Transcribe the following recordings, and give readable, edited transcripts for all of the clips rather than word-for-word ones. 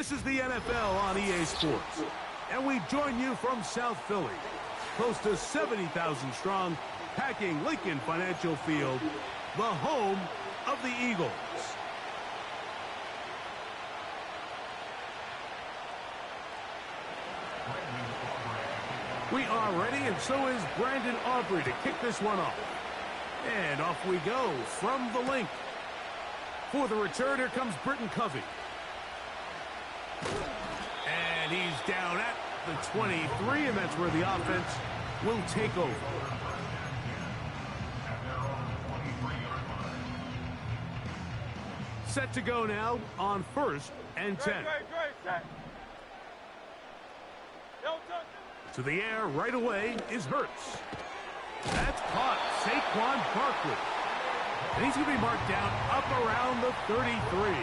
This is the NFL on EA Sports, and we join you from South Philly, close to 70,000 strong, packing Lincoln Financial Field, the home of the Eagles. We are ready, and so is Brandon Aubrey to kick this one off. And off we go from the link. For the return, here comes Britton Covey. And he's down at the 23, and that's where the offense will take over. Set to go now on 1st and 10. To the air right away is Hurts. That's caught. Saquon Barkley. And he's going to be marked down up around the 33.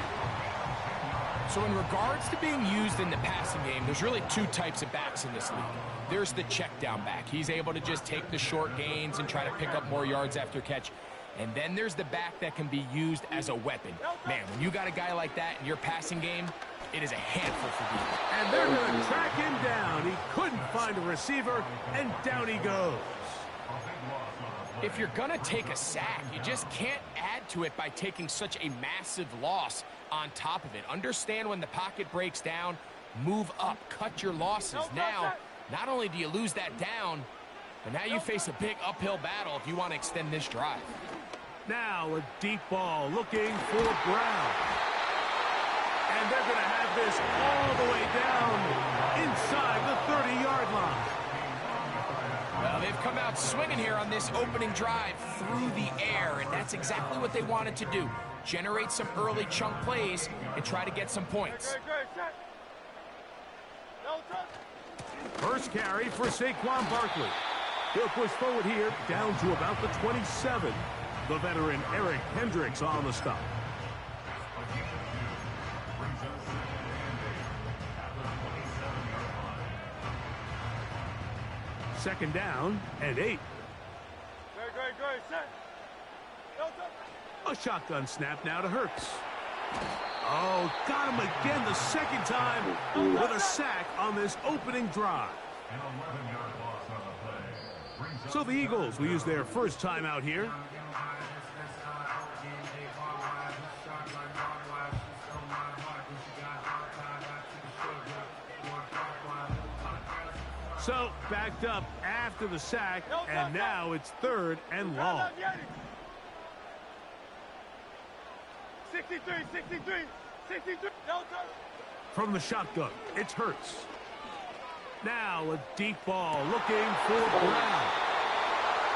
So in regards to being used in the passing game, there's really two types of backs in this league. There's the check down back. He's able to just take the short gains and try to pick up more yards after catch. And then there's the back that can be used as a weapon. Man, when you got a guy like that in your passing game, it is a handful for you. And they're going to track him down. He couldn't find a receiver, and down he goes. If you're going to take a sack, you just can't add to it by taking such a massive loss on top of it. Understand when the pocket breaks down, move up, cut your losses. Now, not only do you lose that down, but now you face a big uphill battle if you want to extend this drive. Now a deep ball looking for Brown. And they're going to have this all the way down inside the 30-yard line. Well, they've come out swinging here on this opening drive through the air, and that's exactly what they wanted to do. Generate some early chunk plays and try to get some points. First carry for Saquon Barkley. He'll push forward here down to about the 27. The veteran Eric Hendricks on the stop. Second down and 8. A shotgun snap now to Hurts. Oh, got him again the second time with a sack on this opening drive. So the Eagles will use their first timeout here. So backed up after the sack, and now it's 3rd and long. 63. From the shotgun, it's Hurts. Now a deep ball looking for Brown.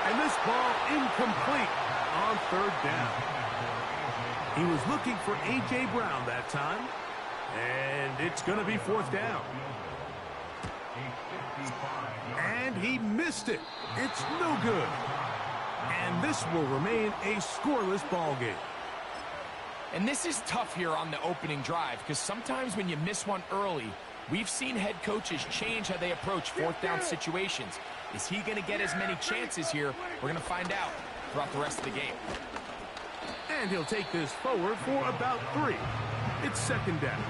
And this ball incomplete on 3rd down. He was looking for A.J. Brown that time. And it's going to be 4th down. And he missed it. It's no good. And this will remain a scoreless ball game. And this is tough here on the opening drive because sometimes when you miss one early, we've seen head coaches change how they approach 4th down situations. Is he going to get as many chances here? We're going to find out throughout the rest of the game. And he'll take this forward for about 3. It's 2nd down.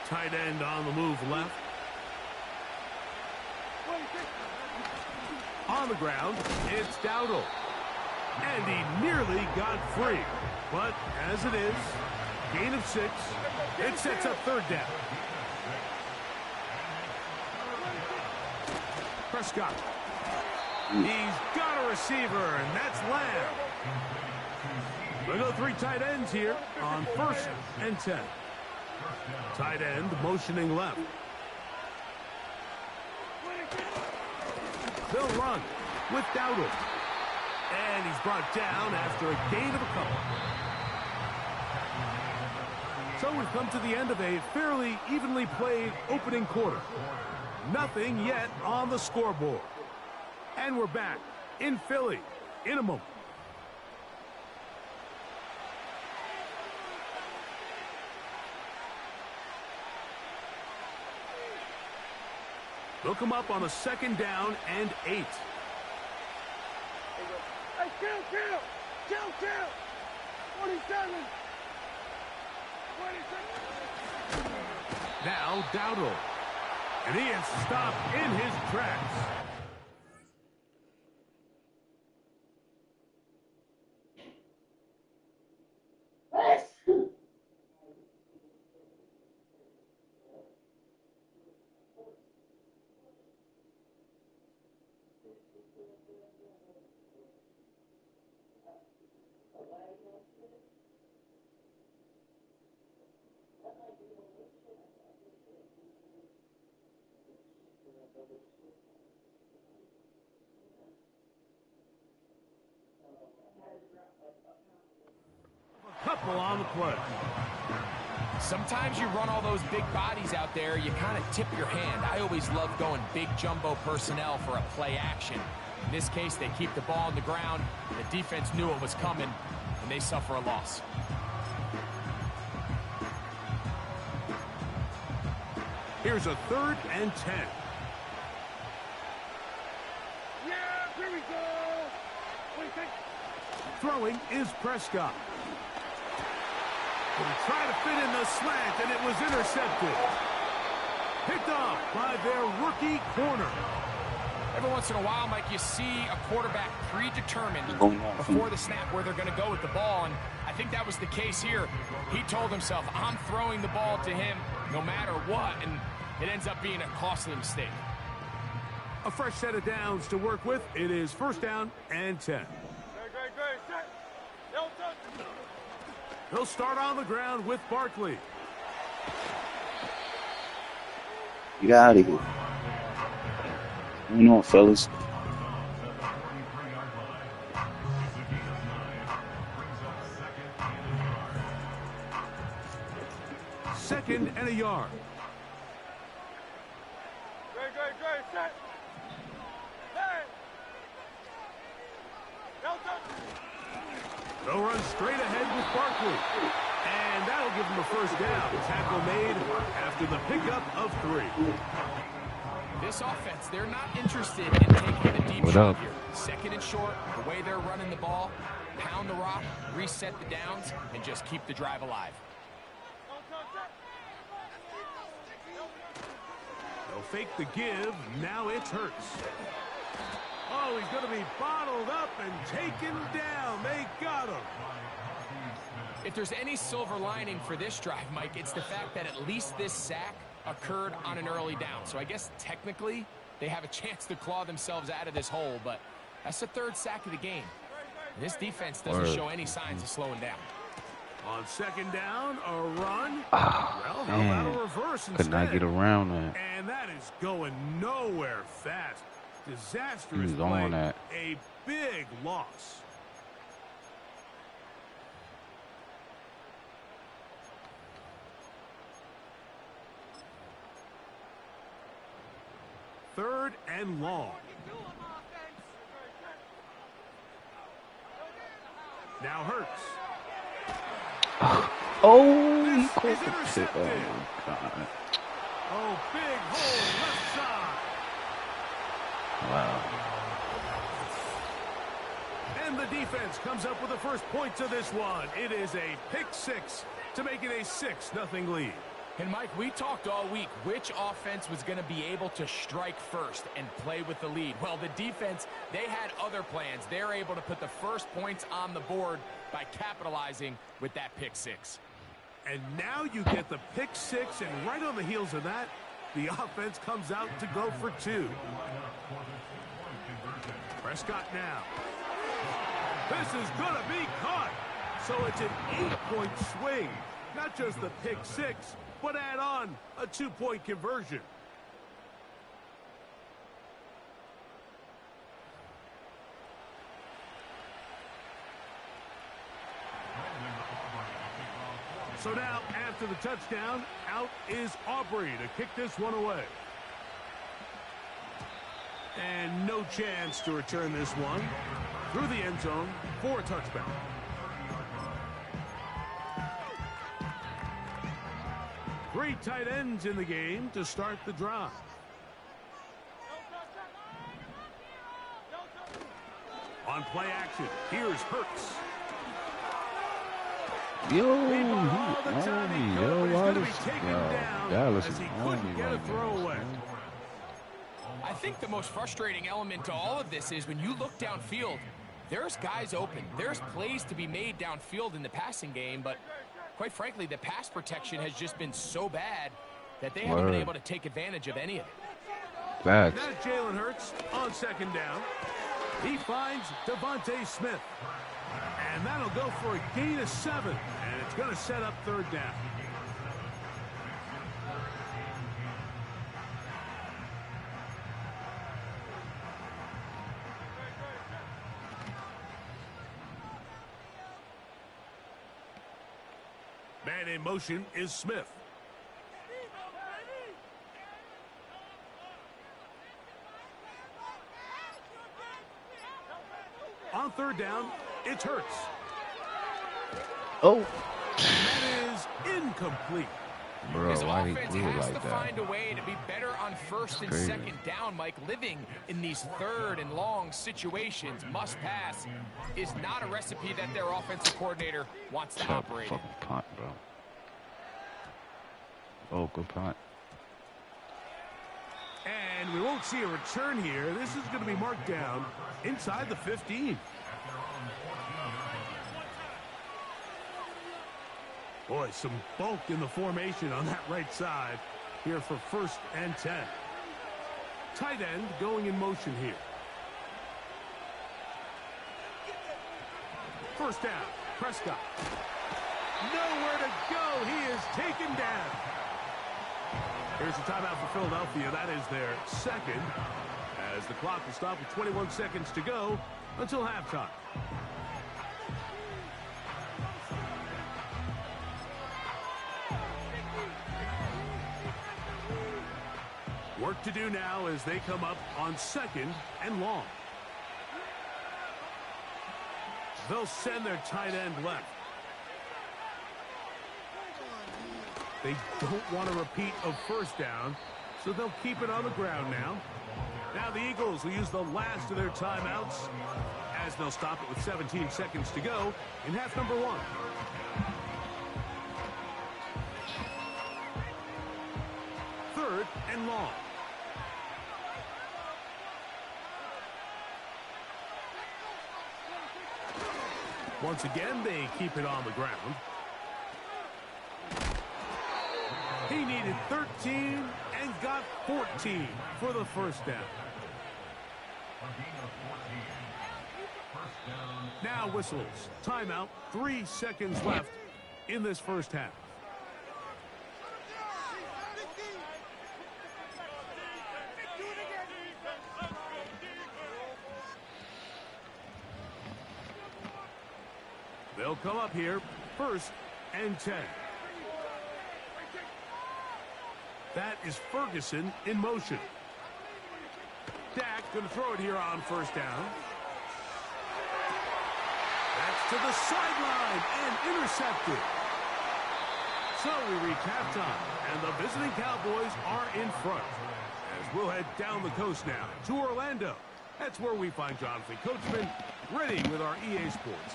Tight end on the move left. On the ground, it's Dowdle. And he nearly got free. But as it is, gain of 6. It sets up 3rd down. Prescott. He's got a receiver, and that's Lamb. We'll go 3 tight ends here on 1st and 10. Tight end motioning left. They'll run with Dowdle. And he's brought down after a gain of a couple. So we've come to the end of a fairly evenly played opening quarter. Nothing yet on the scoreboard. And we're back in Philly in a moment. Look him up on a 2nd down and 8. Hey, kill! 47! 26! Now Dowdle. And he is stopped in his tracks. Couple on the play. Sometimes you run all those big bodies out there, you kind of tip your hand. I always love going big jumbo personnel for a play action. In this case, they keep the ball on the ground. The defense knew it was coming, and they suffer a loss. Here's a 3rd and 10. Yeah, here we go! Throwing is Prescott. He tried to fit in the slant, and it was intercepted. Picked off by their rookie corner. Every once in a while, Mike, you see a quarterback predetermined before the snap where they're going to go with the ball, and I think that was the case here. He told himself, I'm throwing the ball to him no matter what, and it ends up being a costly mistake. A fresh set of downs to work with. It is 1st down and 10. Great. Set. Don't touch. He'll start on the ground with Barkley. Get out of here. Hang on, fellas. Second and a yard. Great. Set. Hey. Don't touch. They'll run straight ahead with Barkley. And that'll give him a 1st down. Tackle made after the pickup of 3. This offense, they're not interested in taking the deep shot here. 2nd and short, the way they're running the ball, pound the rock, reset the downs, and just keep the drive alive. They'll fake the give. Now it's Hurts. Oh, he's going to be bottled up and taken down. They got him. If there's any silver lining for this drive, Mike, it's the fact that at least this sack occurred on an early down. So I guess technically they have a chance to claw themselves out of this hole, but that's the 3rd sack of the game. This defense doesn't show any signs of slowing down. On 2nd down, a run. Oh, well, man. that'll reverse instead. Could not get around that. And that is going nowhere fast. Disastrous He was play. on that. A big loss. Third and long. Now Hurts. Oh, he This caught is the tip. intercepted. Oh, my God. Oh, big hole left side. Wow. And the defense comes up with the first points of this one. It is a pick 6 to make it a 6-0 lead. And, Mike, we talked all week which offense was going to be able to strike first and play with the lead. Well, the defense, they had other plans. They're able to put the first points on the board by capitalizing with that pick 6. And now you get the pick 6, and right on the heels of that, the offense comes out to go for 2. Prescott now. This is going to be caught. So it's an 8-point swing. Not just the pick 6, but add on a 2-point conversion. So now, after the touchdown, out is Aubrey to kick this one away. And no chance to return this one through the end zone for a touchback. Three tight ends in the game to start the drive. On play action, here's Hurts. Yo, All the time he could, but he's going to be taken down Dallas as is he on me couldn't get a right now, throwaway. son. I think the most frustrating element to all of this is when you look downfield, there's guys open. There's plays to be made downfield in the passing game, but quite frankly, the pass protection has just been so bad that they haven't been able to take advantage of any of it. Facts. Now Jalen Hurts on second down. He finds Devontae Smith. And that'll go for a gain of 7. And it's going to set up third down. Man in motion is Smith. On third down, it's Hurts. Oh. That is incomplete. Bro, His why he offense threw it has like to that? find a way to be better on first and crazy. second down, Mike. Living in these third and long situations, must pass, is not a recipe that their offensive coordinator wants to Shut operate the in. fucking punt, bro. Oh, good punt. And we won't see a return here. This is going to be marked down inside the 15. Boy, some bulk in the formation on that right side here for first and 10. Tight end going in motion here. First down, Prescott. Nowhere to go. He is taken down. Here's the timeout for Philadelphia. That is their second, as the clock will stop with 21 seconds to go until halftime. Work to do now as they come up on second and long. They'll send their tight end left. They don't want a repeat of first down, so they'll keep it on the ground now. Now the Eagles will use the last of their timeouts as they'll stop it with 17 seconds to go in half number 1. Third and long. Once again, they keep it on the ground. He needed 13 and got 14 for the first down. Now whistles. Timeout. 3 seconds left in this first half. They'll come up here, first and 10. That is Ferguson in motion. Dak going to throw it here on first down. That's to the sideline and intercepted. So we reach halftime, and the visiting Cowboys are in front. As we'll head down the coast now to Orlando. That's where we find Jonathan Coachman ready with our EA Sports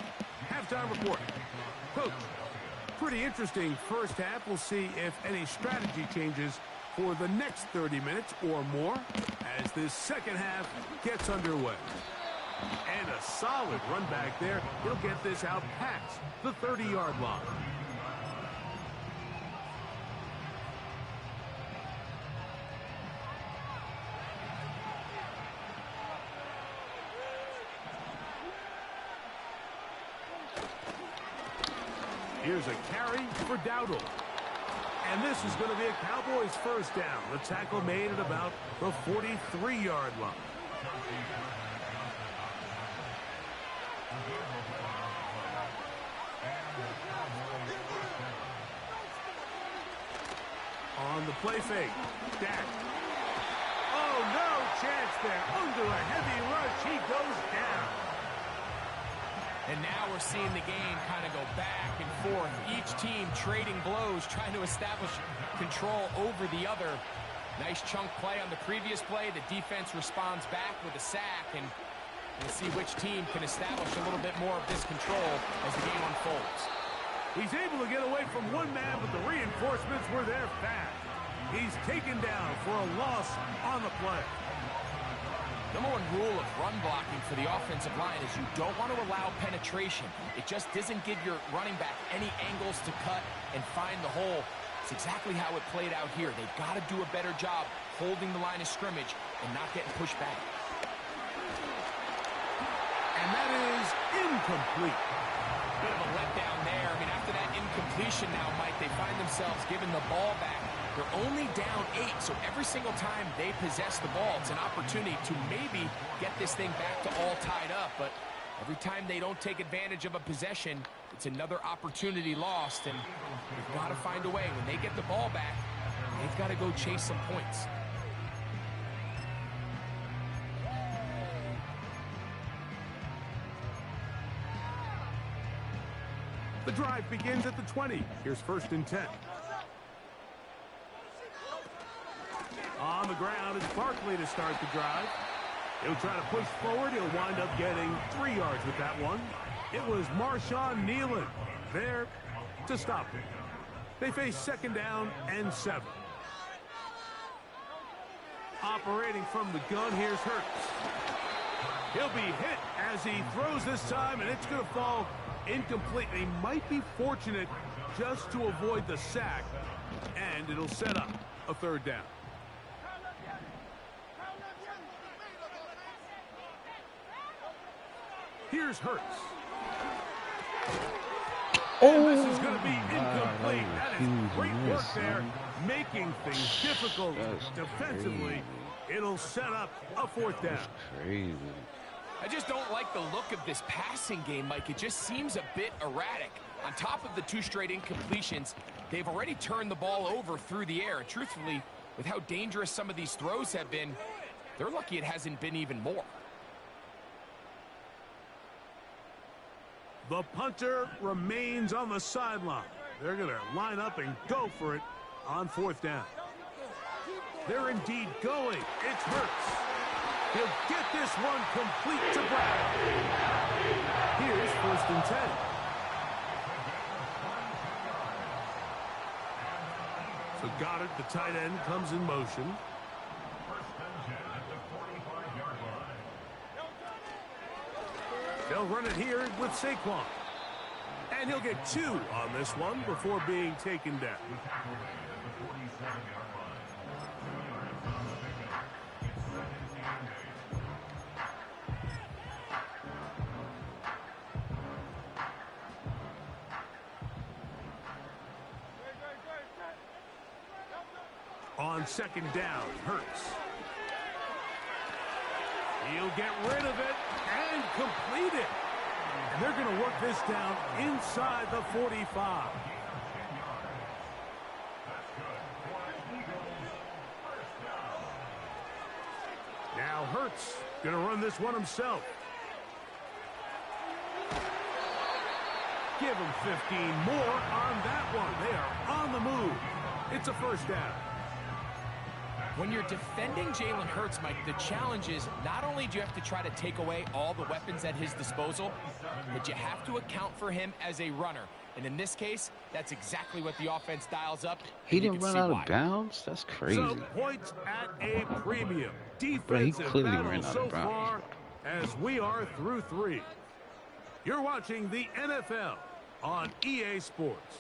halftime report. Coach, pretty interesting first half. We'll see if any strategy changes for the next 30 minutes or more as this second half gets underway. And a solid run back there. He'll get this out past the 30-yard line. Here's a carry for Dowdle. And this is going to be a Cowboys first down. The tackle made at about the 43-yard line. On the play fake, Dak. Oh, no chance there. Under a heavy rush, he goes down. And now we're seeing the game kind of go back and forth. Each team trading blows, trying to establish control over the other. Nice chunk play on the previous play. The defense responds back with a sack. And We'll see which team can establish a little bit more of this control as the game unfolds. He's able to get away from one man, but the reinforcements were there fast. He's taken down for a loss on the play. Number one rule of run blocking for the offensive line is you don't want to allow penetration. It just doesn't give your running back any angles to cut and find the hole. It's exactly how it played out here. They've got to do a better job holding the line of scrimmage and not getting pushed back. And that is incomplete. Bit of a letdown there. I mean, after that incompletion now, Mike, they find themselves giving the ball back. They're only down 8, so every single time they possess the ball, it's an opportunity to maybe get this thing back to all tied up. But every time they don't take advantage of a possession, it's another opportunity lost, and they've got to find a way. When they get the ball back, they've got to go chase some points. The drive begins at the 20. Here's 1st and 10. On the ground, it's Barkley to start the drive. He'll try to push forward. He'll wind up getting 3 yards with that one. It was Marshawn Nealon there to stop him. They face 2nd down and 7. Operating from the gun, here's Hurts. He'll be hit as he throws this time, and it's going to fall incomplete. He might be fortunate just to avoid the sack, and it'll set up a 3rd down. Here's Hurts. And this is going to be incomplete. That is great work there, making things difficult defensively. It'll set up a 4th down. Crazy. I just don't like the look of this passing game, Mike. It just seems a bit erratic. On top of the 2 straight incompletions, they've already turned the ball over through the air. And truthfully, with how dangerous some of these throws have been, they're lucky it hasn't been even more. The punter remains on the sideline. They're going to line up and go for it on 4th down. They're indeed going. It's Hurts. He'll get this one complete to Brown. Here's 1st and 10. So Goddard, the tight end, comes in motion. They'll run it here with Saquon. And he'll get 2 on this one before being taken down. On 2nd down, Hurts. He'll get rid of it and complete it. And they're going to work this down inside the 45. Now Hurts going to run this one himself. Give him 15 more on that one. They are on the move. It's a 1st down. When you're defending Jalen Hurts, Mike, the challenge is not only do you have to try to take away all the weapons at his disposal, but you have to account for him as a runner. And in this case, that's exactly what the offense dials up. He didn't run out of bounds? That's crazy. So points at a premium. Bro, he Defensive clearly battle ran out so of bounds. far as we are through 3. You're watching the NFL on EA Sports.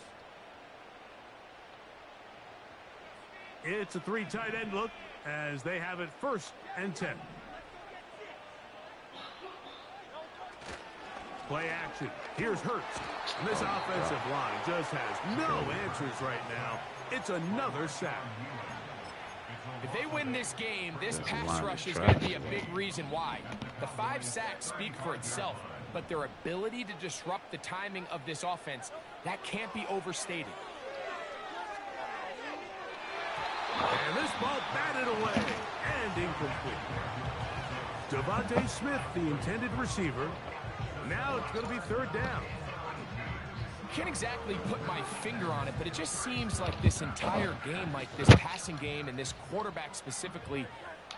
It's a 3 tight end look as they have it 1st and 10. Play action. Here's Hurts. And this offensive line just has no answers right now. It's another sack. If they win this game, this pass rush is going to be a big reason why. The 5 sacks speak for itself, but their ability to disrupt the timing of this offense, that can't be overstated. And this ball batted away and incomplete. Devontae Smith, the intended receiver. Now it's going to be 3rd down. Can't exactly put my finger on it, but it just seems like this entire game, like this passing game and this quarterback specifically,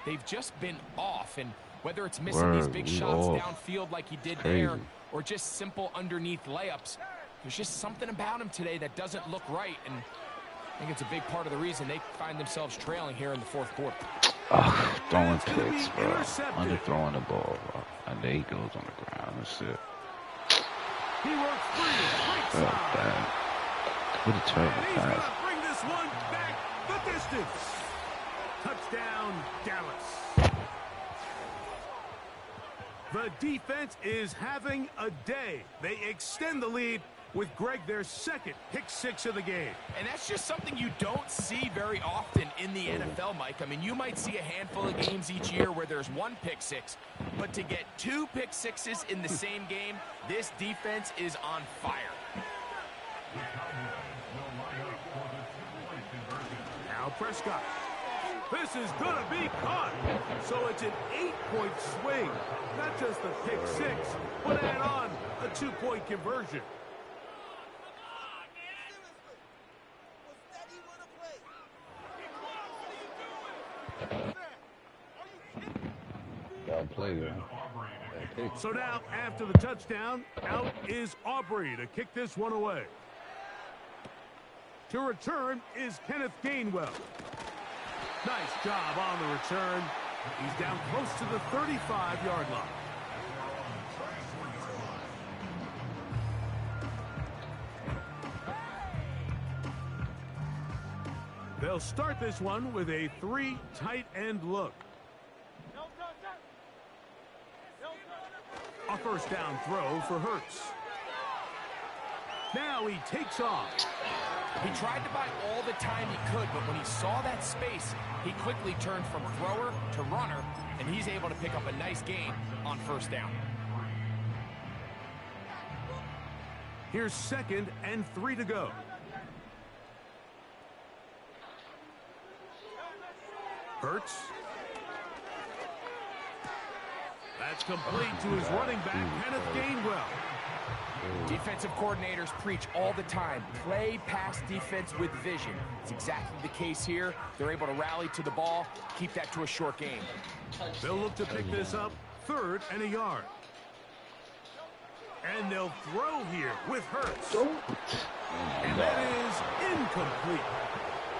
they've just been off. And whether it's missing these big shots downfield like he did there or just simple underneath layups, there's just something about him today that doesn't look right. And I think it's a big part of the reason they find themselves trailing here in the fourth quarter. Throwing picks, bro. Underthrowing the ball, bro. And there he goes on the ground. That's it. He works free. Bad. What a terrible and he's pass. gonna bring this one back the distance. Touchdown, Dallas. The defense is having a day. They extend the lead with Greg their second pick six of the game. And that's just something you don't see very often in the NFL, Mike. I mean, you might see a handful of games each year where there's one pick six, but to get two pick sixes in the same game, this defense is on fire. Now Prescott. This is going to be caught. So it's an 8-point swing. Not just a pick six, but add on a 2-point conversion. So now, after the touchdown, out is Aubrey to kick this one away. To return is Kenneth Gainwell. Nice job on the return. He's down close to the 35-yard line. They'll start this one with a 3 tight end look. A first down throw for Hurts. Now he takes off. He tried to buy all the time he could, but when he saw that space, he quickly turned from thrower to runner, and he's able to pick up a nice gain on first down. Here's 2nd and 3 to go. Hurts. That's complete to his running back, Kenneth Gainwell. Defensive coordinators preach all the time, play pass defense with vision. It's exactly the case here. They're able to rally to the ball, keep that to a short game. They'll look to pick this up 3rd and a yard. And they'll throw here with Hurts. And that is incomplete.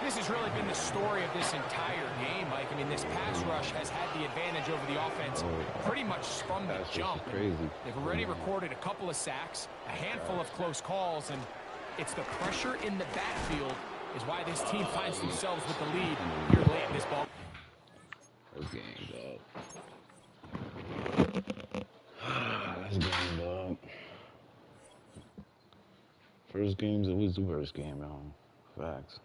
This has really been the story of this entire game, Mike. I mean, this pass rush has had the advantage over the offense pretty much from the jump. They've already recorded a couple of sacks, a handful of close calls, and it's the pressure in the backfield is why this team finds themselves with the lead here late in this ball. First game, dog. That's game, dog. First game's always the worst game, y'all. Facts.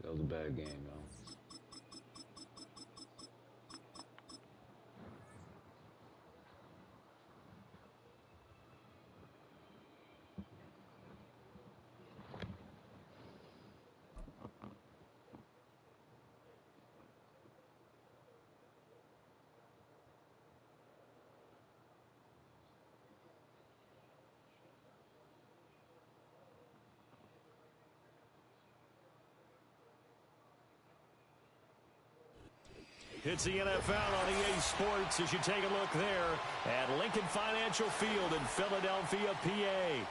That was a bad game, though. It's the NFL on EA Sports as you take a look there at Lincoln Financial Field in Philadelphia, PA.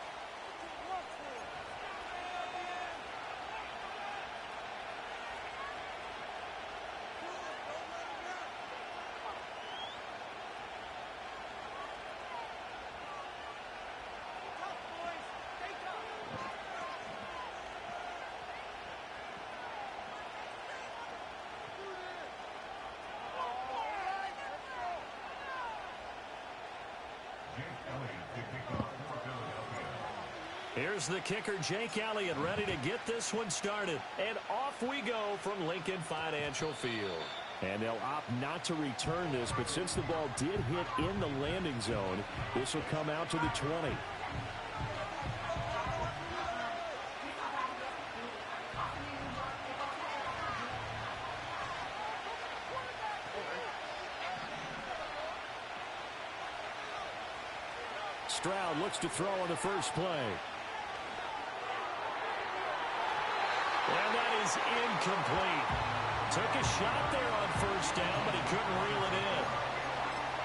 Here's the kicker, Jake Elliott, ready to get this one started. And off we go from Lincoln Financial Field. And they'll opt not to return this, but since the ball did hit in the landing zone, this will come out to the 20. Stroud looks to throw on the first play. And that is incomplete. Took a shot there on first down, but he couldn't reel it in.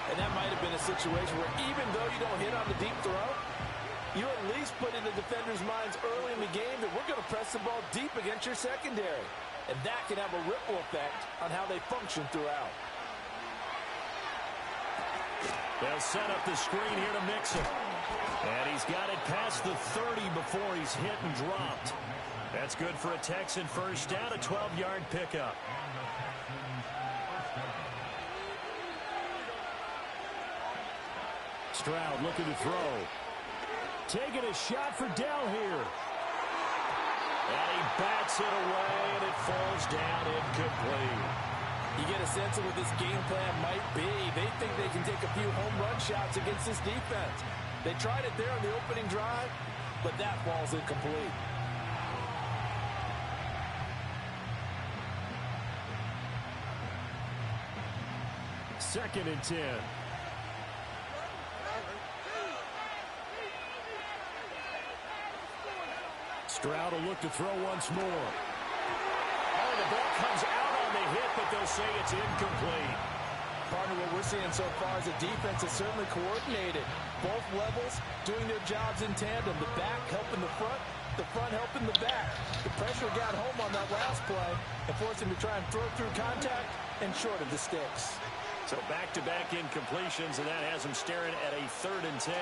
And that might have been a situation where even though you don't hit on the deep throw, you at least put in the defender's minds early in the game that we're going to press the ball deep against your secondary. And that can have a ripple effect on how they function throughout. They'll set up the screen here to Mixon. And he's got it past the 30 before he's hit and dropped. That's good for a Texan first down, a 12-yard pickup. Stroud looking to throw. Taking a shot for Dell here. And he bats it away, and it falls down incomplete. You get a sense of what this game plan might be. They think they can take a few home run shots against this defense. They tried it there on the opening drive, but that falls incomplete. Second and 10. Stroud will look to throw once more. Oh, the ball comes out on the hit, but they'll say it's incomplete. Partner, what we're seeing so far is the defense is certainly coordinated. Both levels doing their jobs in tandem. The back helping the front helping the back. The pressure got home on that last play and forced him to try and throw through contact and short of the sticks. So back-to-back incompletions, and that has him staring at a 3rd and 10.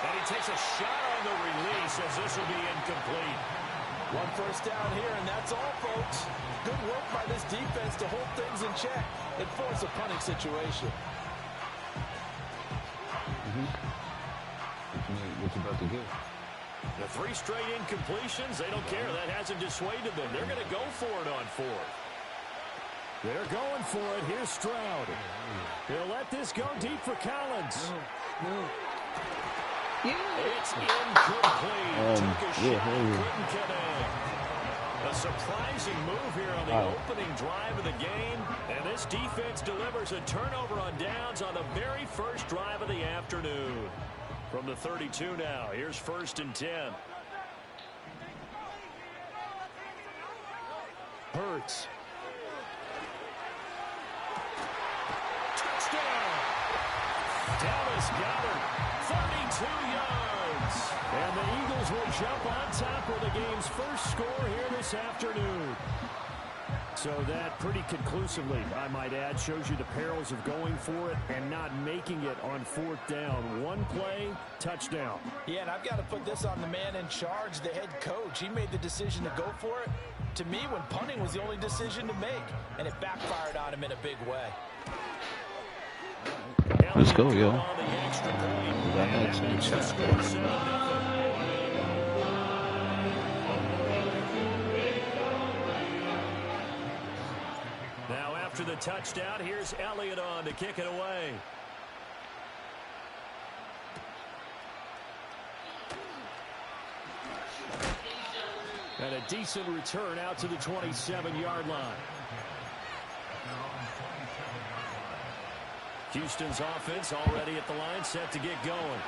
And he takes a shot on the release as this will be incomplete. One first down here, and that's all, folks. Good work by this defense to hold things in check and force a punting situation. What's about to give? The 3 straight incompletions, they don't care. That hasn't dissuaded them. They're going to go for it on 4th. They're going for it. Here's Stroud. He'll let this go deep for Collins. It's incomplete. Took a shot, couldn't connect. A surprising move here on the opening drive of the game. And this defense delivers a turnover on downs on the very first drive of the afternoon. From the 32 now, here's 1st and 10. Hurts. Dallas Goddard, 32 yards. And the Eagles will jump on top of the game's first score here this afternoon. So that pretty conclusively, I might add, shows you the perils of going for it and not making it on 4th down. One play, touchdown. Yeah, and I've got to put this on the man in charge, the head coach. He made the decision to go for it. To me, when punting was the only decision to make, and it backfired on him in a big way. Let's go, yo. Now after the touchdown, here's Elliott on to kick it away. And a decent return out to the 27-yard line. Houston's offense already at the line, set to get going.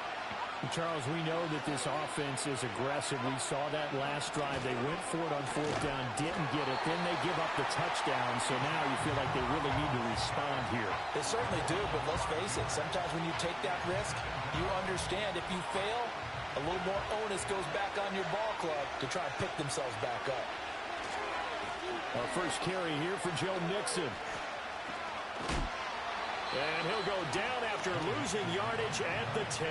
Charles, we know that this offense is aggressive. We saw that last drive. They went for it on 4th down, didn't get it. Then they give up the touchdown, so now you feel like they really need to respond here. They certainly do, but let's face it. Sometimes when you take that risk, you understand if you fail, a little more onus goes back on your ball club to try and pick themselves back up. Our first carry here for Joe Mixon. And he'll go down after losing yardage at the 10.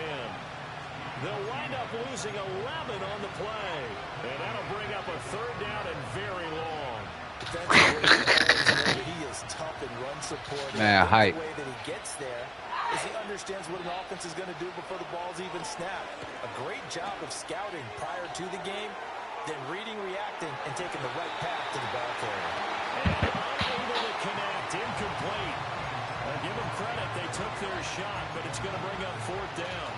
They'll wind up losing 11 on the play. And that'll bring up a 3rd down and very long. Defensively, he is tough in run support. Man, hype. The way that he gets there is he understands what an offense is going to do before the ball's even snapped. A great job of scouting prior to the game, then reading, reacting, and taking the right path to the ball carrier. And unable to connect. Incomplete. Give them credit. They took their shot, but it's going to bring up fourth down.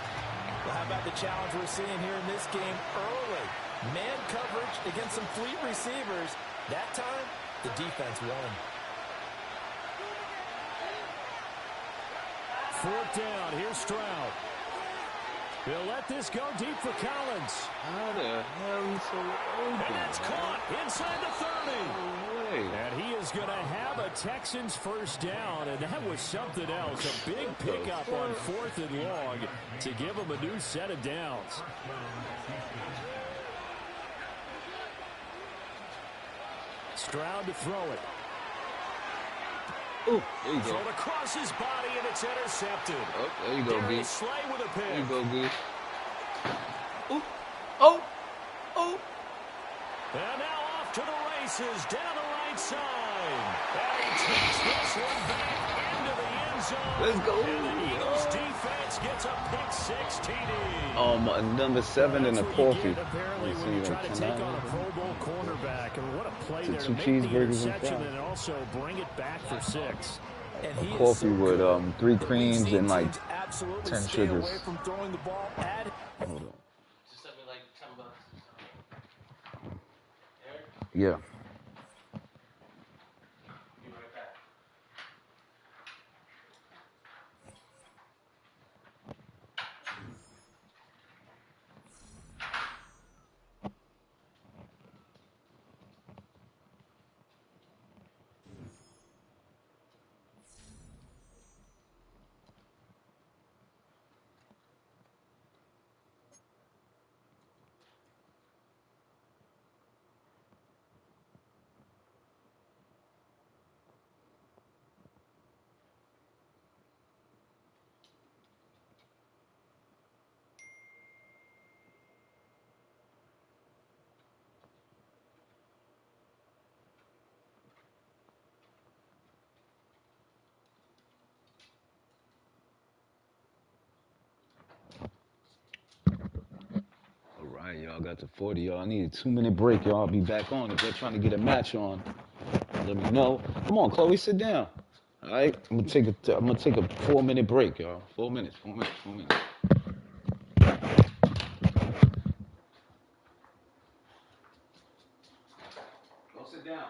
Well, how about the challenge we're seeing here in this game early? Man coverage against some fleet receivers. That time, the defense won. Fourth down. Here's Stroud. He'll let this go deep for Collins. How the hell is he so open? And that's caught inside the 30. No way. And he is going to have a Texans first down, and that was something else. A big pickup on 4th and long to give him a new set of downs. Stroud to throw it. Ooh, there you go. Thrown across his body, and it's intercepted. Oh, there you go, B. Darius Slay with a pick. There you go, B. Ooh. Oh. Oh. And now off to the races, down the right side. And he takes this one back into the end zone. Let's go. And the Eagles defense gets a pick 6 TD. Number 7 and a coffee. Apparently, when you try to take on a Pro Bowl cornerback, and what a play there to two make the cheeseburgers and interception fries. and also bring it back for 6. And he is Coffee so with good 3 that we've creams seen and like teams absolutely 10 stay sugars. away from throwing the ball at Hold on. Just sent me like $10. Eric, Yeah. be right back. All right, y'all got to 40, y'all. I need a 2-minute break, y'all. I'll be back on. If you're trying to get a match on, let me know. Come on, Chloe, sit down. All right, I'm gonna take a 4-minute break, y'all. 4 minutes, 4 minutes, 4 minutes. Go sit down.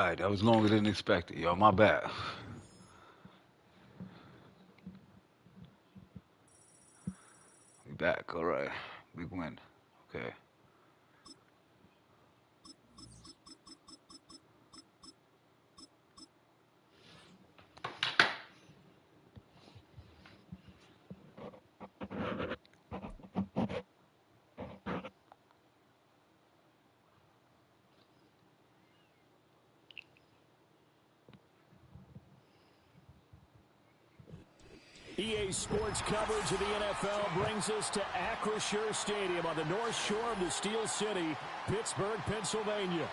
right, that was longer than expected, yo. My bad. We back. All right. Big win. Okay. EA Sports coverage of the NFL brings us to Acrisure Stadium on the north shore of the Steel City, Pittsburgh, Pennsylvania.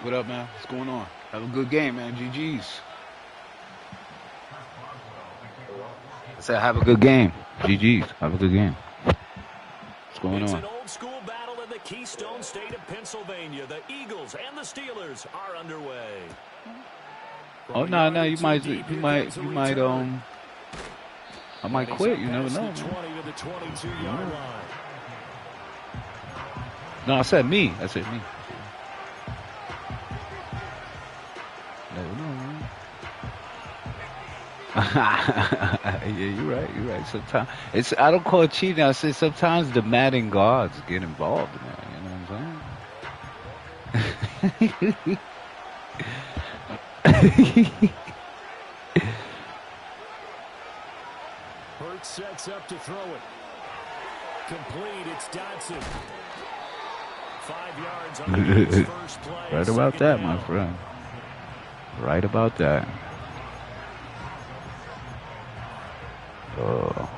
What up, man? What's going on? Have a good game, man. GG's. I said have a good game. GG's. Have a good game. What's going It's on? an old-school battle in the Keystone State of Pennsylvania. The Eagles and the Steelers are underway. Oh no, no, I might quit. You never know, man. 20 to the 22-yard line. No, I said me. I said me. Never know, man. Yeah, you're right. You're right. Sometimes I don't call it cheating. I say sometimes the Madden gods get involved in that. You know what I'm saying? Hurts sets up to throw it. Complete. It's Dodson. 5 yards on the first play. Right about that, my friend. Right about that. Oh,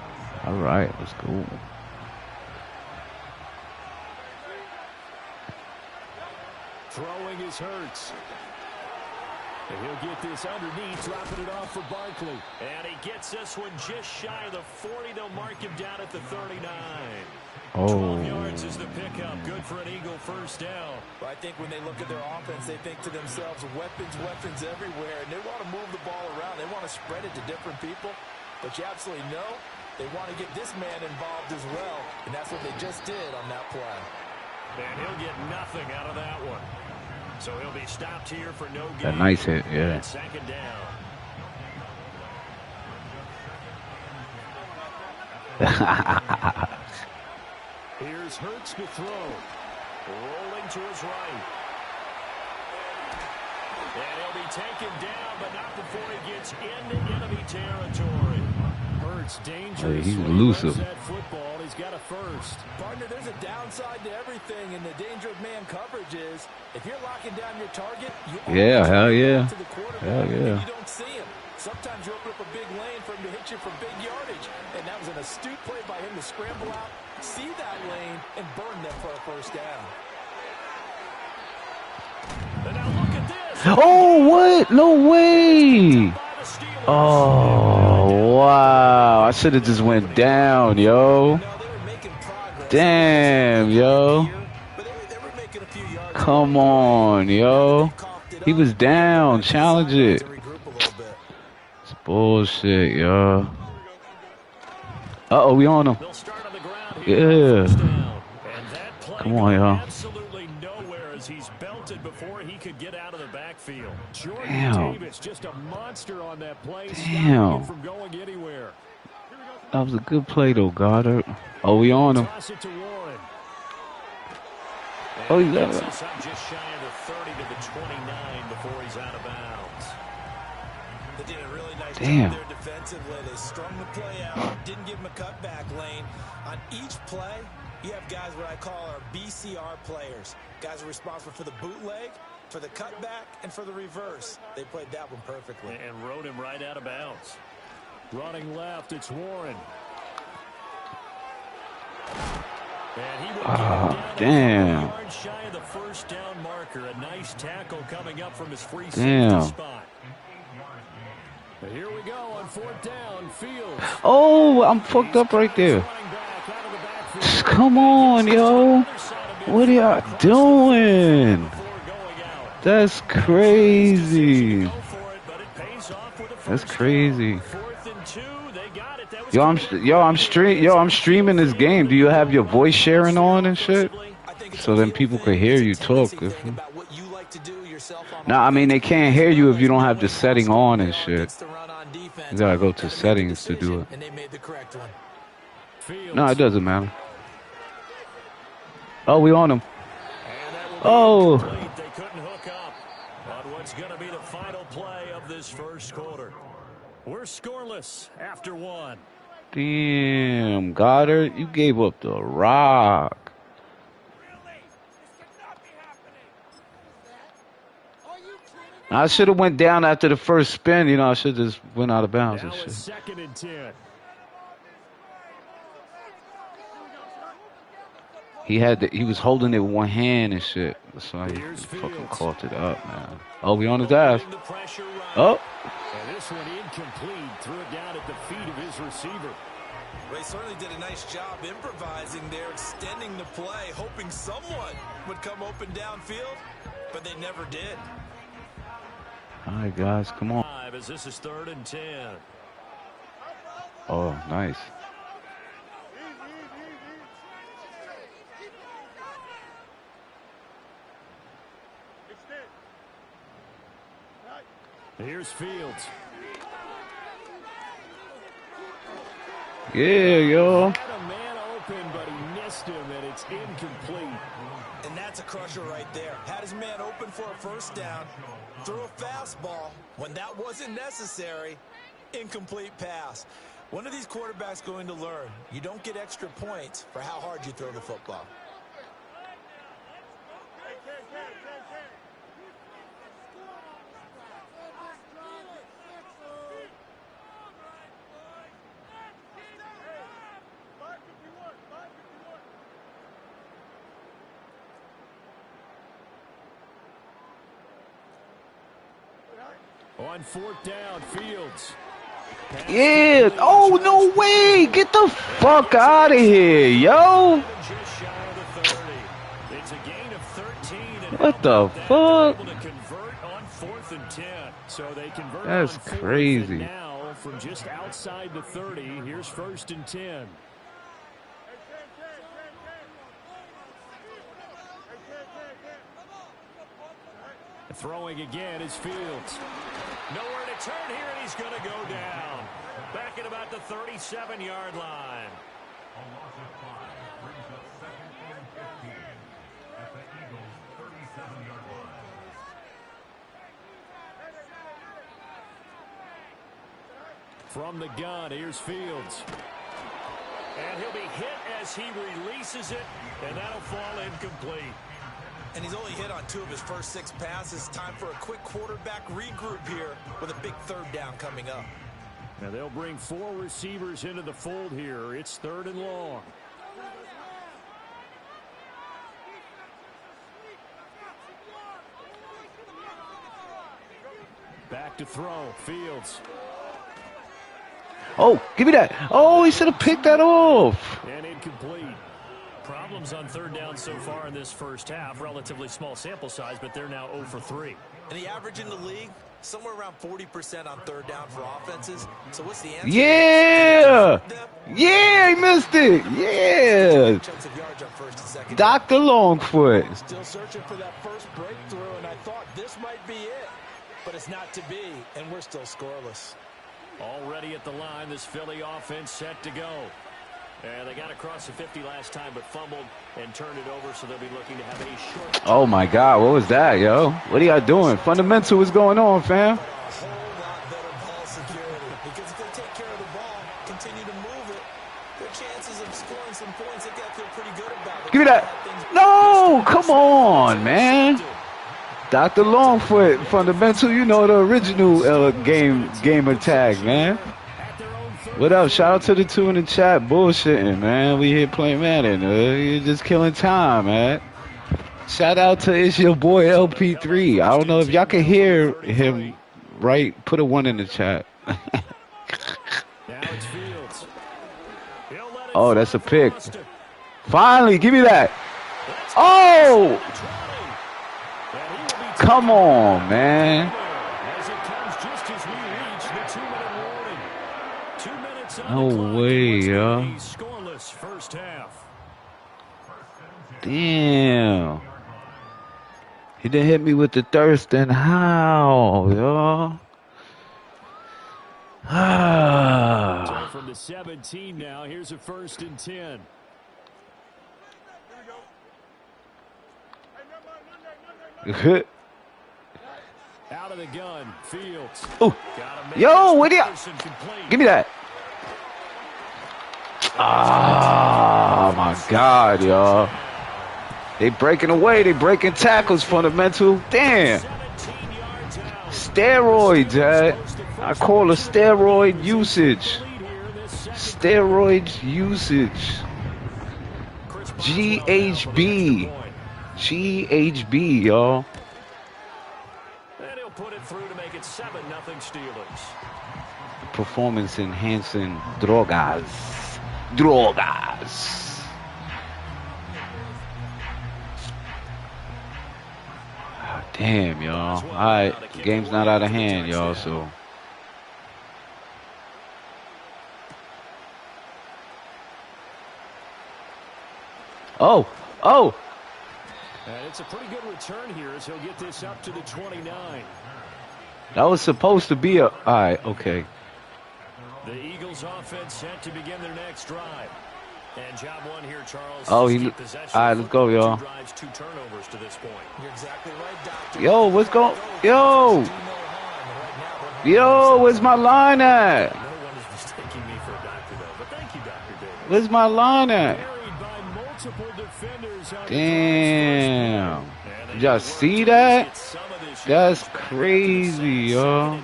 all right. Let's go. Throwing is Hurts. And he'll get this underneath, dropping it off for Barkley. And he gets this one just shy of the 40. They'll mark him down at the 39. 12 yards is the pickup. Good for an Eagle first down. Well, I think when they look at their offense, they think to themselves, weapons everywhere. And they want to move the ball around. They want to spread it to different people. But you absolutely know they want to get this man involved as well. And that's what they just did on that play. And he'll get nothing out of that one. So he'll be stopped here for no gain. That nice hit, yeah. Second down. Here's Hurts to throw. Rolling to his right. And he'll be taken down, but not before he gets into enemy territory. Hurts dangerous. Hey, he's elusive. That football, he's got a first. Partner, there's a downside to everything, and the danger of man coverage is if you're locking down your target, you hell yeah. to the quarterback, Hell yeah. you don't see him. Sometimes you open up a big lane for him to hit you for big yardage, and that was an astute play by him to scramble out, see that lane, and burn them for a first down. And now look at this. Oh, what? No way. Oh, wow. I should have just went down, yo. Damn, yo. Come on, yo. He was down. Challenge it. It's bullshit, yo. Uh-oh, we on him. Yeah. Come on, yo. Absolutely nowhere as he's belted before he could get out of the backfield. Damn. Davis just a monster on that play. Damn. From going anywhere. That was a good play, though, Goddard. Oh, we on him. Toss it to Warren. Oh, you got Gets it. us up just shy of the 30 to the 29 before he's out of bounds. They did a really nice Damn. job there defensively. They strung the play out, didn't give him a cutback lane. On each play, you have guys what I call our BCR players. Guys are responsible for the bootleg, for the cutback, and for the reverse. They played that one perfectly. And rode him right out of bounds. Running left, it's Warren. And he will get down damn. yards shy of the first down marker. A nice tackle coming up from his free Damn. safety spot. But here we go on fourth down. Fields. Oh, I'm fucked up right there. Running back out of the backfield. Come on, yo. What are y'all doing? That's crazy. That's crazy. Fourth and I'm streaming this game. Do you have your voice sharing on and shit? So then people could hear you talk. Nah, I mean they can't hear you if you don't have the setting on and shit. You gotta go to settings to do it. No, it doesn't matter. Oh, we on him. Oh. They couldn't hook up on what's going to be the final play of this first quarter. We're scoreless after one. Damn, Goddard, you gave up the rock. I should have went down after the first spin. You know, I should have just went out of bounds and shit. Second and 10. He was holding it with one hand and shit. That's why he fucking caught it up, man. Oh, we on his ass. Oh. And this one incomplete. Threw it down at the feet of his receiver. They certainly did a nice job improvising there, extending the play, hoping someone would come open downfield, but they never did. All right, guys, come on. As this is 3rd and 10. Oh, nice. Here's Fields. Yeah, yo. Had a man open, but he missed him, and it's incomplete. And that's a crusher right there. Had his man open for a first down, threw a fastball when that wasn't necessary. Incomplete pass. One of these quarterbacks going to learn, you don't get extra points for how hard you throw the football. On 4th down, Fields. Yeah. Oh, no way. Get the fuck out of here, yo. Just shy of the 30. It's a gain of 13. And What the fuck? able to convert on 4th and 10. So they convert That's on 4th crazy. and now from just outside the 30. Here's 1st and 10. Throwing again is Fields. Nowhere to turn here, and he's going to go down. Back at about the 37-yard line. A loss of 5 brings up 2nd and 15 at the Eagles' 37-yard line. From the gun, here's Fields. And he'll be hit as he releases it, and that'll fall incomplete. And he's only hit on 2 of his first 6 passes. Time for a quick quarterback regroup here with a big 3rd down coming up. Now they'll bring 4 receivers into the fold here. It's 3rd and long. Back to throw, Fields. Oh, give me that. Oh, he should have picked that off. And incomplete. Problems on 3rd down so far in this first half. Relatively small sample size, but they're now 0 for 3. And the average in the league, somewhere around 40% on 3rd down for offenses. So what's the answer? Yeah. Yeah, he missed it. Yeah. Chunks of yards on 1st and 2nd. Dr. Longfoot. Still searching for that first breakthrough, and I thought this might be it. But it's not to be, and we're still scoreless. Already at the line, this Philly offense set to go. And they got across the 50 last time, but fumbled and turned it over, so they'll be looking to have a short. Oh, my God. What was that, yo? What are y'all doing? Fundamental, what's going on, fam? A whole lot better ball security, because if they take care of the ball, continue to move it, their chances of scoring some points, they got to feel pretty good about it. Give me that. No, come on, man. Dr. Longfoot, Fundamental, you know the original gamer tag, man. What up? Shout out to the 2 in the chat. Bullshitting, man. We here playing Madden. You're just killing time, man. Shout out to it's your boy LP3. I don't know if y'all can hear him right. Put a 1 in the chat. Oh, that's a pick. Finally, give me that. Oh! Come on, man. As it comes just as we reach the 2-minute warning. 2 minutes No way, yo. Scoreless first half. Damn. He didn't hit me with the thirst and how, yo. So from the 17 now, here's a 1st and 10. Out of the gun, Fields. Oh, yo, what do you? Give me that. Ah, my God, y'all. They breaking away. They breaking tackles, fundamental. Damn. Steroids, Dad. I call it steroid usage. Steroid usage. GHB. GHB, y'all. And he'll put it through to make it 7-0 Steelers. Performance enhancing drogas. Drogas. Damn, y'all. All right, game's not out of hand, y'all, so. Oh. And it's a pretty good return here as he'll get this up to the 29. That was supposed to be a. All right, okay. The Eagles offense set to begin their next drive. And job one here, Charles. Oh, all right, let's go, y'all. 2 turnovers to this point. You're exactly right, Doctor. Yo, what's going? Yo, where's my line at? No one is mistaking me for a doctor, though. But thank you, Dr. Davis. Where's my line at? Carried by multiple defenders on the Damn. drive. Did y'all see that? That's crazy, yo.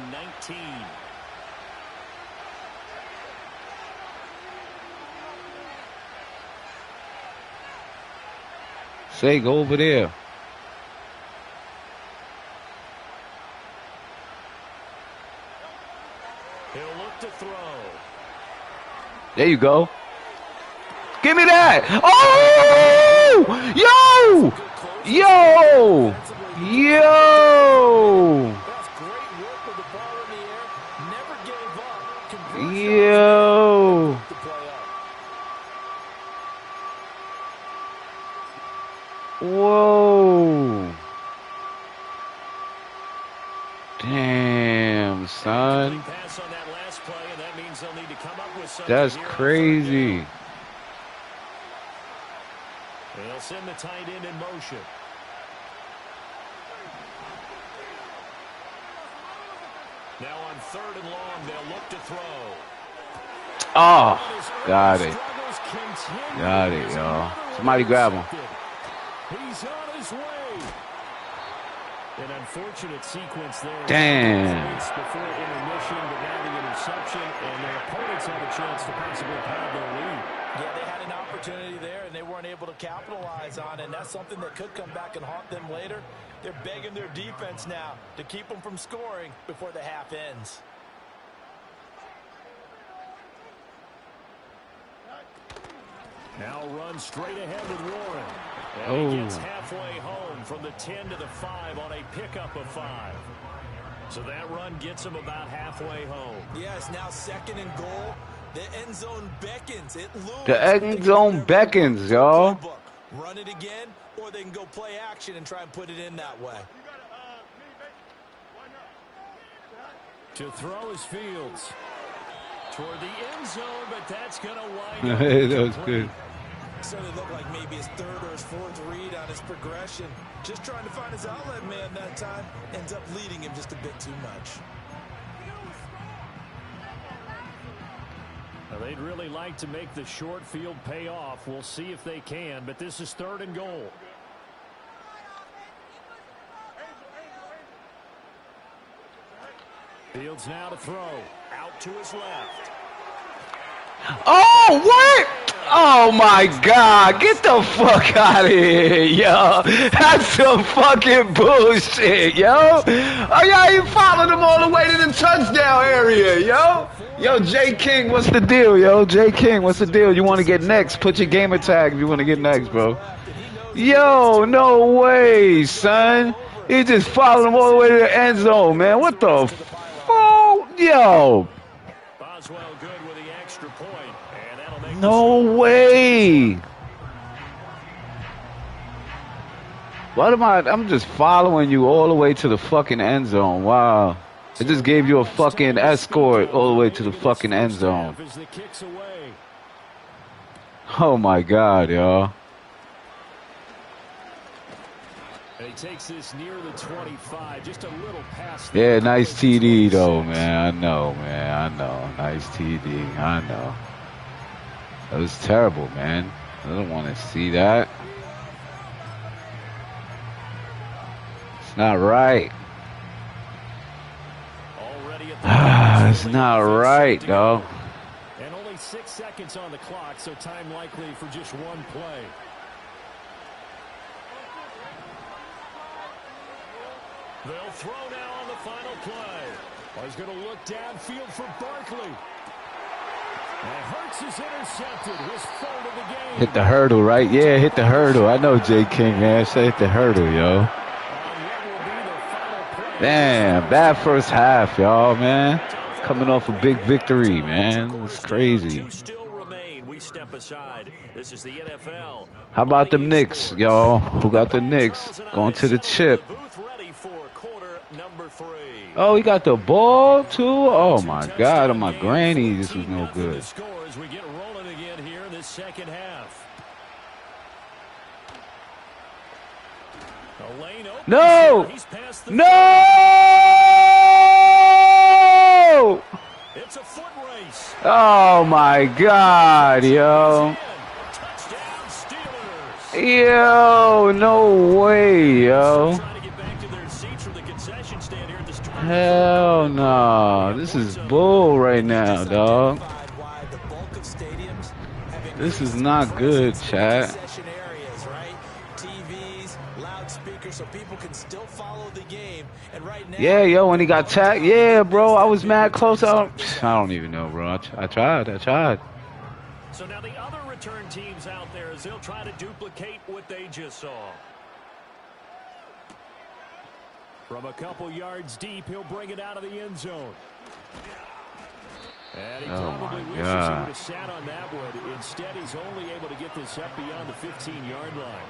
Say, go over there. He'll look to throw. There you go. Give me that. Oh! Yo! That's great work with the ball in the air. Never gave up. Yo! The play up. Whoa! Damn, son. Pass on that last play, and that means they'll need to come up with something. That's here on crazy. third down. They'll send the tight end in motion. Now on 3rd and long, they'll look to throw. Oh, got it. Got it, y'all. Somebody grab him. He's on his way. An unfortunate sequence there. Damn. Before intermission, but now the interception, and their opponents have a chance to possibly pad their lead. Yeah, they had an opportunity there, and they weren't able to capitalize on it, and that's something that could come back and haunt them later. They're begging their defense now to keep them from scoring before the half ends. Now run straight ahead with Warren. And Oh. he gets halfway home from the 10 to the 5 on a pickup of 5. So that run gets him about halfway home. Yes, now 2nd and goal. The end zone beckons. It looms. The end zone beckons, y'all. Run it again, or they can go play action and try and put it in that way. To throw his Fields. Toward the end zone, but that's going to wind up. That was good. Certainly looked like maybe his 3rd or his 4th read on his progression. Just trying to find his outlet man that time. Ends up leading him just a bit too much. Well, they'd really like to make the short field pay off. We'll see if they can, but this is 3rd and goal. Fields now to throw. Out to his left. Oh, what? Oh, my God. Get the fuck out of here, yo. That's some fucking bullshit, yo. Oh, y'all, you followed him all the way to the touchdown area, yo. Yo, J. King, what's the deal, yo? J. King, what's the deal? You want to get next? Put your gamer tag if you want to get next, bro. Yo, no way, son. He just followed him all the way to the end zone, man. What the fuck? Yo. Boswell good with the extra No way. What am I? I'm just following you all the way to the fucking end zone. Wow. It just gave you a fucking escort all the way to the fucking end zone. Oh my God, y'all. He takes this near the 25, just a little past. Yeah, nice TD though, man. I know, man. I know. Nice TD. I know. That was terrible, man. I don't want to see that. It's not right. It's not right, though. And only 6 seconds on the clock, so time likely for just one play. They'll throw now on the final play. He's going to look downfield for Barkley. And Hurts is intercepted. His third of the game. Hit the hurdle, right? Yeah, hit the hurdle. I know J. King, man. Say hit the hurdle, yo. Damn, bad first half, y'all, man. Coming off a big victory, man. It's crazy. How about them Knicks, y'all? Who got the Knicks? Going to the chip. Oh, he got the ball, too? Oh, my God. Oh, my granny. This was no good. No! No! It's a foot race. Oh, my God, yo. Yo, no way, yo. Hell no. This is bull right now, dog. This is not good, chat. Yeah, yo, when he got tagged, yeah, bro, I was mad close. I don't even know, bro. I tried. So now the other return teams out there, as they'll try to duplicate what they just saw. From a couple yards deep, he'll bring it out of the end zone. And he probably wishes he would have sat on that one. Instead, he's only able to get this up beyond the 15-yard line.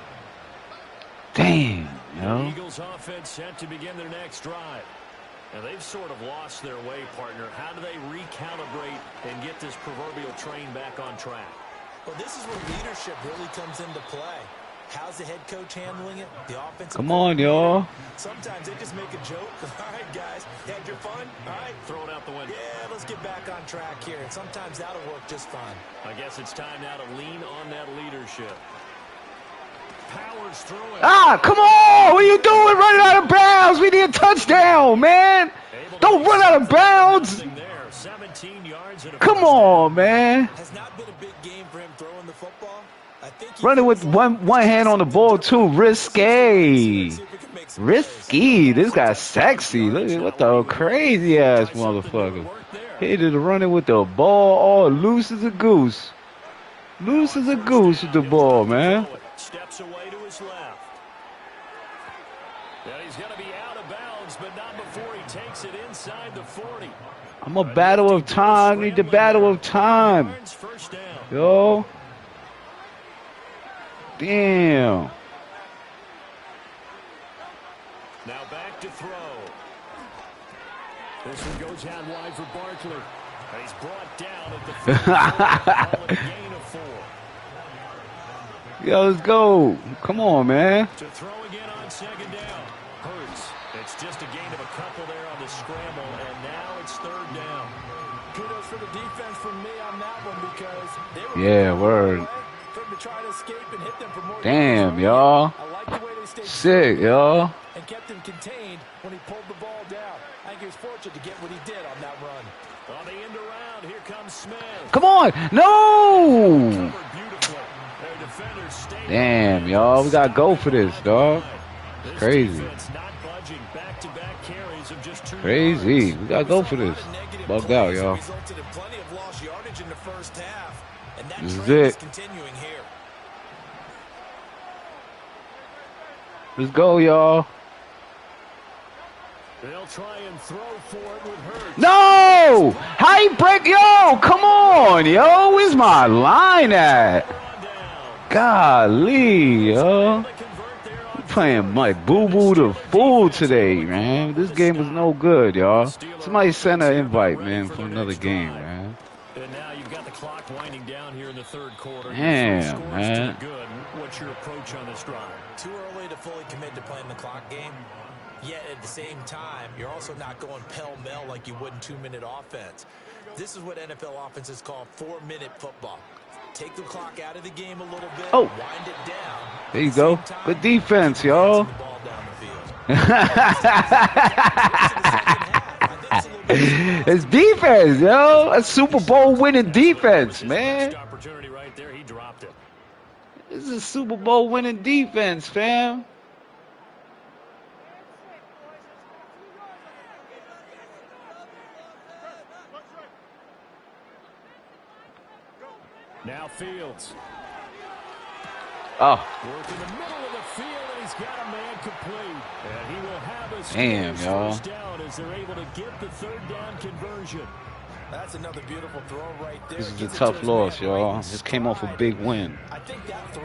Damn, yo. The Eagles offense set to begin their next drive. And they've sort of lost their way, partner. How do they recalibrate and get this proverbial train back on track? Well, this is where leadership really comes into play. How's the head coach handling it? The offensive. Come on, y'all. Sometimes they just make a joke. All right, guys, had your fun? All right. Throw it out the window. Yeah, let's get back on track here. And sometimes that'll work just fine. I guess it's time now to lean on that leadership. Powers through it. Ah, come on! What are you doing running out of bounds? We need a touchdown, man! Don't run out of bounds! 17 yards and Come on, man. Has not been a big game for him throwing the football. I think running with one hand on the ball, too. Risky. Risky. This guy's sexy. Look at what the crazy-ass motherfucker. Hated running with the ball all loose as a goose. Loose as a goose with the ball, man. Steps away to his left. And he's going to be out of bounds, but not before he takes it inside the 40. I'm a battle of time. Need the battle of time. Yo. Damn. Now back to throw. This one goes out wide for Barkley. And he's brought down at the 50. Gain of 4. Yo, let's go. Come on, man. To throw again on second down. Hurts. It's just a gain of a couple there on the scramble, and now it's third down. Kudos for the defense from me on that one because they were word. To try to escape and hit them for more. Damn, y'all. I like the way they stayed sick, y'all. And kept him contained when he pulled the ball down. I think he was fortunate to get what he did on that run. On the end around, here comes Smith. Come on. No. Damn, y'all. We got to go for this, dog. It's crazy. Crazy. We got to go for this. Bugged out, y'all. This is it. Let's go, y'all. They'll try and throw for it with Hurts. No! How you break? Yo, come on, yo. Where's my line at? Golly, yo. Playing like boo-boo the fool today, man. This game was no good, y'all. Somebody send an invite, man, for another game, man. And now you've got the clock winding down here in the third quarter. Damn, man. Good. What's your approach on this drive? Too early to fully commit to playing the clock game. Yet at the same time, you're also not going pell-mell like you would in 2-minute offense. This is what NFL offenses call 4-minute football. Take the clock out of the game a little bit, wind it down. There you go. Good defense, y'all. It's defense, yo. A Super Bowl winning defense, man. Opportunity right there. He dropped it. This is a Super Bowl winning defense, fam. Now Fields. Oh. Work in the middle of the field, and he's got a man complete. And he will have a first down as they're able to get the third down conversion. That's another beautiful throw right there. This is a tough loss, y'all. Just came off a big win. I think that throw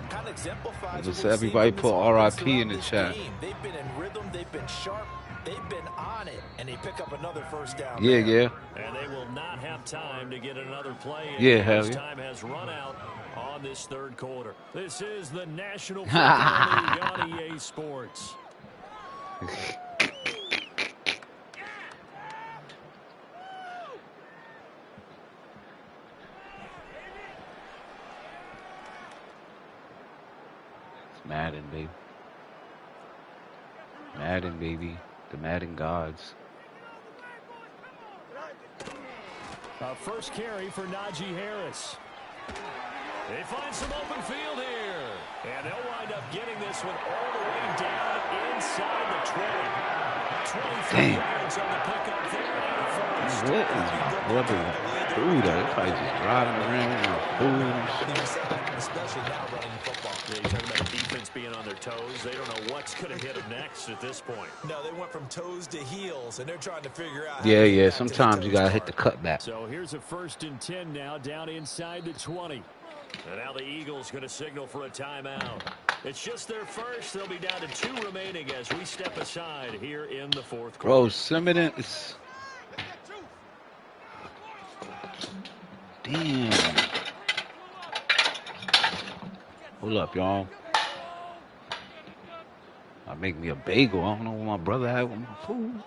kind of exemplifies Just everybody put RIP in the chat. They've been in rhythm, they've been sharp, they've been on it, and they pick up another first down. Yeah, yeah. And they will not have time to get another play. Yeah, hell yeah. Time has run out on this third quarter. This is the National Football League on EA Sports. Madden, baby. Madden, baby. The Madden gods. First carry for Najee Harris. They find some open field here. And they'll wind up getting this one all the way down inside the 20. 23 yards on the pickup there. What is through that? They probably just driving around with food. Especially now running the football. Yeah, you're talking about the defense being on their toes. They don't know what's going to hit them next at this point. No, they went from toes to heels, and they're trying to figure out. Yeah. Sometimes you got to hit the cutback. So here's a 1st and 10 now, down inside the 20. And now the Eagles going to signal for a timeout. It's just their first. They'll be down to 2 remaining as we step aside here in the fourth quarter. Bro, Simmons. Damn. Hold up, y'all. I make me a bagel. I don't know what my brother had with my food.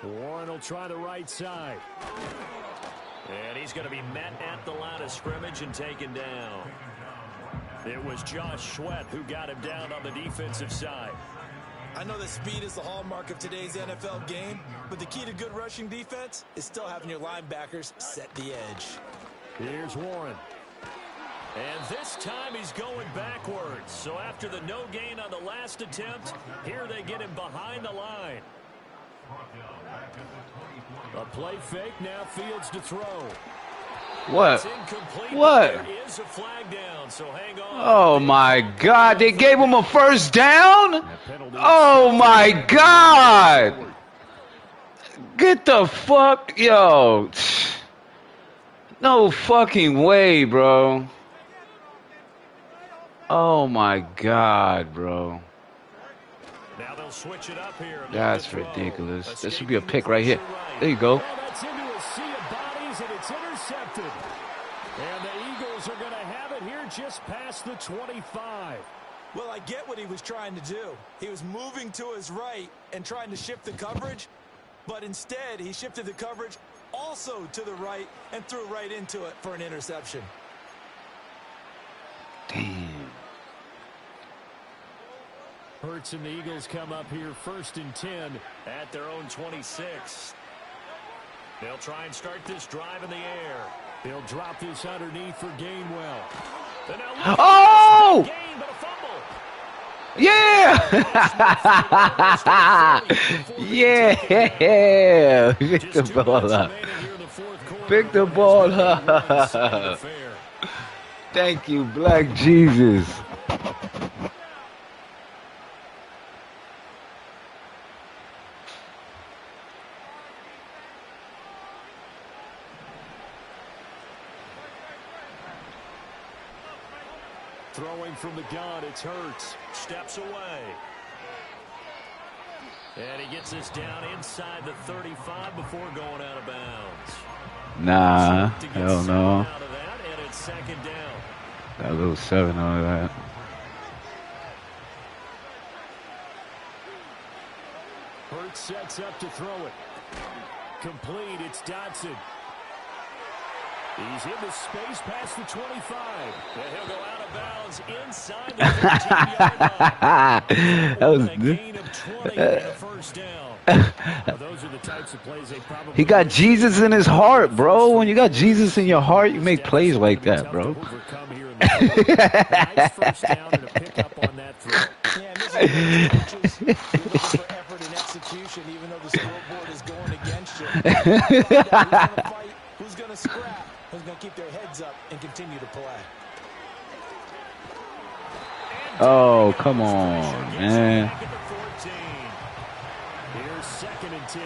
Warren will try the right side. And he's going to be met at the line of scrimmage and taken down. It was Josh Sweat who got him down on the defensive side. I know that speed is the hallmark of today's NFL game, but the key to good rushing defense is still having your linebackers set the edge. Here's Warren. And this time he's going backwards. So after the no gain on the last attempt, here they get him behind the line. A play fake, now Fields to throw. What? What? There is a flag down, so hang on. Oh my God, they gave him a first down? Oh my God. Get the fuck, yo. No fucking way, bro. Oh my God, bro. Now they'll switch it up here. That's ridiculous. This should be a pick right here. There you go. That's into a sea of bodies, and it's intercepted. And the Eagles are going to have it here just past the 25. Well, I get what he was trying to do. He was moving to his right and trying to shift the coverage, but instead he shifted the coverage also to the right and threw right into it for an interception. Damn. Hurts and the Eagles come up here 1st and 10 at their own 26. They'll try and start this drive in the air. They'll drop this underneath for Gainwell. Oh! Gain, but a fumble. Yeah! Yeah. Pick the ball up. Pick the ball up. Thank you, Black Jesus. Throwing from the gun, it's Hurts. Steps away. And he gets this down inside the 35 before going out of bounds. Nah, hell no. Out of that, and it's second down. Got a little 7 out of that. Hurts sets up to throw it. Complete, it's Dotson. He's in the space past the 25. And he'll go out of bounds inside the 15-yard line. That was a gain of 20 and a first down. Those are the types of plays they probably He got Jesus in his heart, bro. When you got Jesus in your heart, you make plays like that, bro. Nice first down and a pickup on that throw. Yeah, and this is coaches looking for effort and execution, even though the scoreboard is going against you. Who's going to fight? Who's going to scrap? Who's going to keep their heads up and continue to play? Oh, come on, man. Here's 2nd and 10.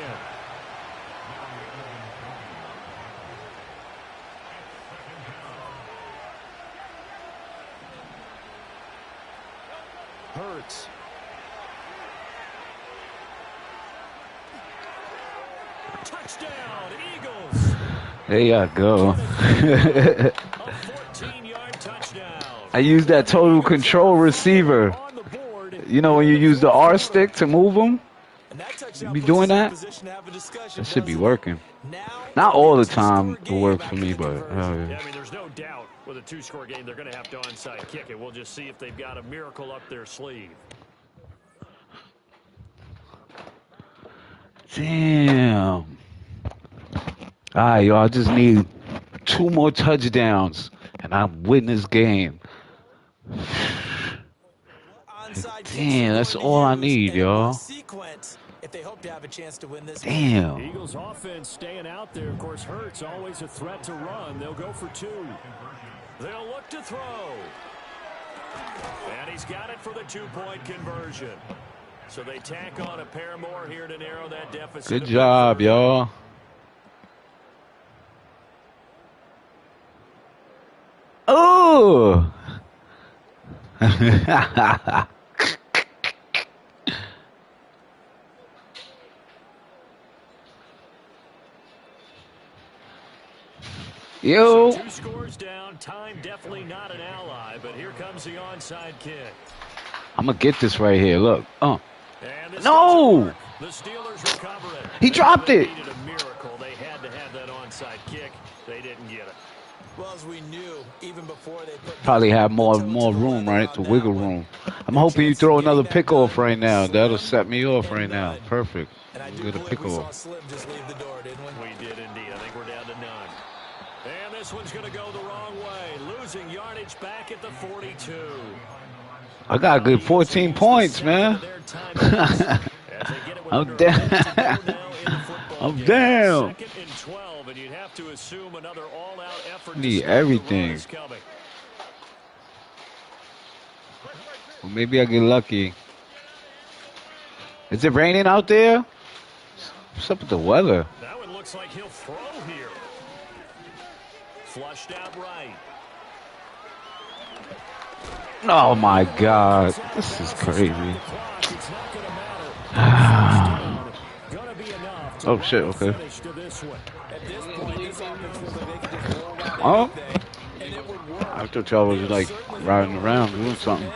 Hurts. Touchdown, Eagles. There you go. A 14-yard touchdown. I use that total control receiver. On the board. You know when you use the R stick to move them? You be doing that? That should be working. Not all the time it works for me, but Yeah, I mean, there's no doubt with a 2-score game they're going to have to onside kick it. We'll just see if they've got a miracle up their sleeve. damn. All right, y'all. I just need 2 more touchdowns, and I'm winning this game. Damn, that's all I need, y'all. If they hope to have a chance to win this Damn. Eagles offense staying out there. Of course, Hurts always a threat to run. They'll go for 2. They'll look to throw. And he's got it for the 2-point conversion. So they tack on a pair more here to narrow that deficit. Good job, y'all. Oh. Yo. So 2 scores down. Time definitely not an ally, but here comes the onside kick. I'm going to get this right here. Look. And No. the Steelers recover it. He dropped it. They needed a miracle. They had to have that onside kick. They didn't get it. Well, as we knew, even before they put Probably have more room, right? To wiggle room. I'm hoping you throw another pick off right now. That'll set me off right now. Perfect. Get a pick off. Slim just leave the door, didn't we? We did indeed. I think we're down to 9. And this one's going to go the wrong way. Losing yardage back at the 42. I got a good 14 points, man. I'm down. I'm down. 2nd and 12, and you'd have to assume another all-out effort. Need everything. Well, maybe I get lucky. Is it raining out there? What's up with the weather? That one looks like he'll throw here. Flushed out right. Oh my God, this is crazy. Oh shit, okay. Oh, I thought y'all was like riding around doing something.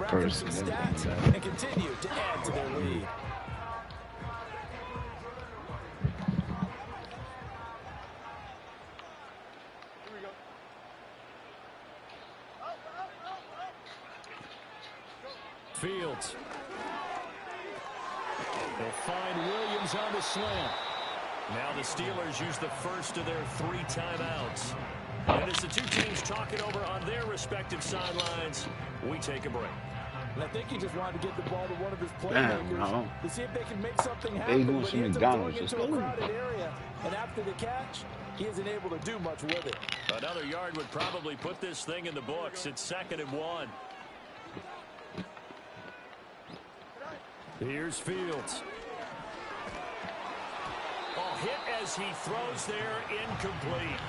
First. And continue to add to their lead. Fields. They'll find Williams on the slant. Now the Steelers use the first of their 3 timeouts. And as the 2 teams talk it over on their respective sidelines, we take a break. And I think he just wanted to get the ball to one of his Damn, playmakers to see if they can make something They happen. doing But some he ends up throwing McDonald's. into a crowded area. And after the catch, he isn't able to do much with it. Another yard would probably put this thing in the books. It's 2nd and 1. Here's Fields. Oh, hit as he throws there, incomplete.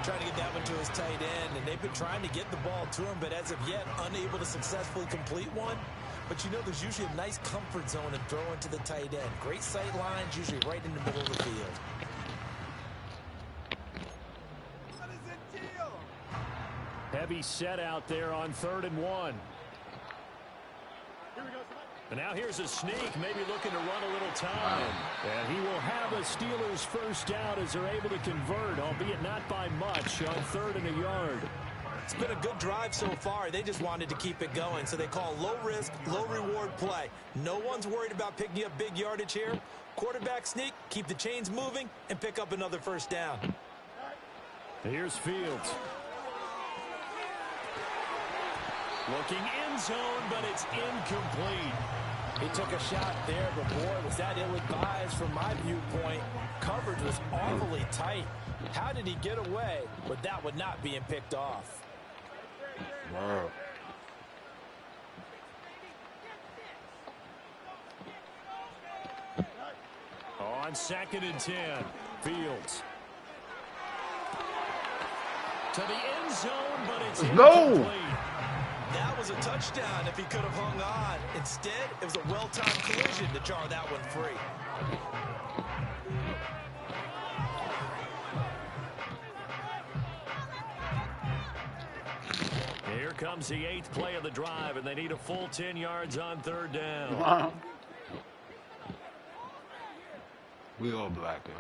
Trying to get that one to his tight end, and they've been trying to get the ball to him, but as of yet, unable to successfully complete one. But you know, there's usually a nice comfort zone in throwing to the tight end. Great sight lines, usually right in the middle of the field. Heavy set out there on 3rd and 1. And now here's a sneak, maybe looking to run a little time. And he will have a Steelers first down as they're able to convert, albeit not by much, on 3rd and a yard. It's been a good drive so far. They just wanted to keep it going, so they call low-risk, low-reward play. No one's worried about picking up big yardage here. Quarterback sneak, keep the chains moving, and pick up another first down. Here's Fields. Looking end zone, but it's incomplete. He took a shot there, but boy, was that ill-advised from my viewpoint. Coverage was awfully tight. How did he get away with that one not being picked off? Wow. On 2nd and 10, Fields. To the end zone, but it's incomplete. That was a touchdown if he could have hung on. Instead, it was a well-timed collision to jar that one free. Here comes the 8th play of the drive, and they need a full 10 yards on 3rd down. Wow. We all black, yo.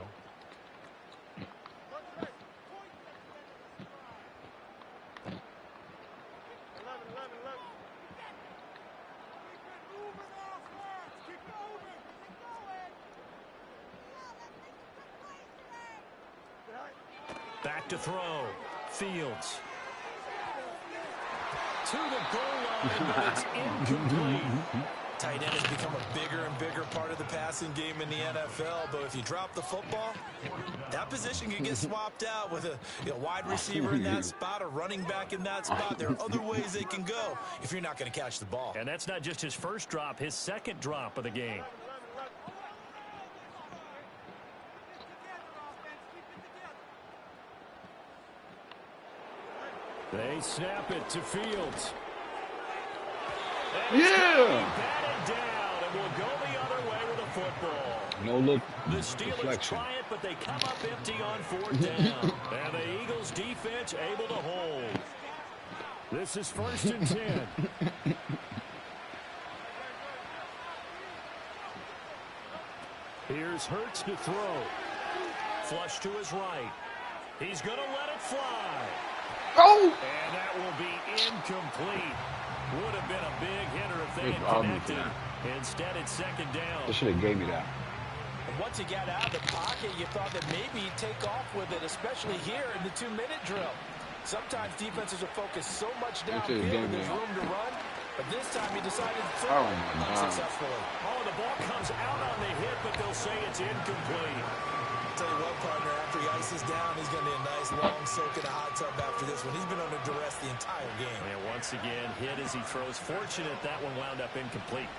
Back to throw. Fields. To the goal line, but it's incomplete. Tight end has become a bigger and bigger part of the passing game in the NFL, but if you drop the football, that position can get swapped out with a wide receiver in that spot, a running back in that spot. There are other ways they can go if you're not going to catch the ball. And that's not just his first drop, his 2nd drop of the game. They snap it to Fields. Yeah! Batted down, and will go the other way with a football. No look. The Steelers Deflection. try it, but they come up empty on 4th down. And the Eagles defense able to hold. This is 1st and 10. Here's Hurts to throw. Flush to his right. He's going to let it fly. Oh! And that will be incomplete. Would have been a big hitter if they Big had problem with connected. Instead, it's 2nd down. They should have gave me that. Once he got out of the pocket, you thought that maybe he'd take off with it, especially here in the 2-minute drill. Sometimes defenses are focused so much downfield that there's room to run, but this time he decided to throw it unsuccessfully. Oh, the ball comes out on the hit, but they'll say it's incomplete. I'll tell you what, partner, after he ices down, he's going to need a nice long soak in a hot tub after this one. He's been under duress the entire game. And once again, hit as he throws. Fortunate that one wound up incomplete.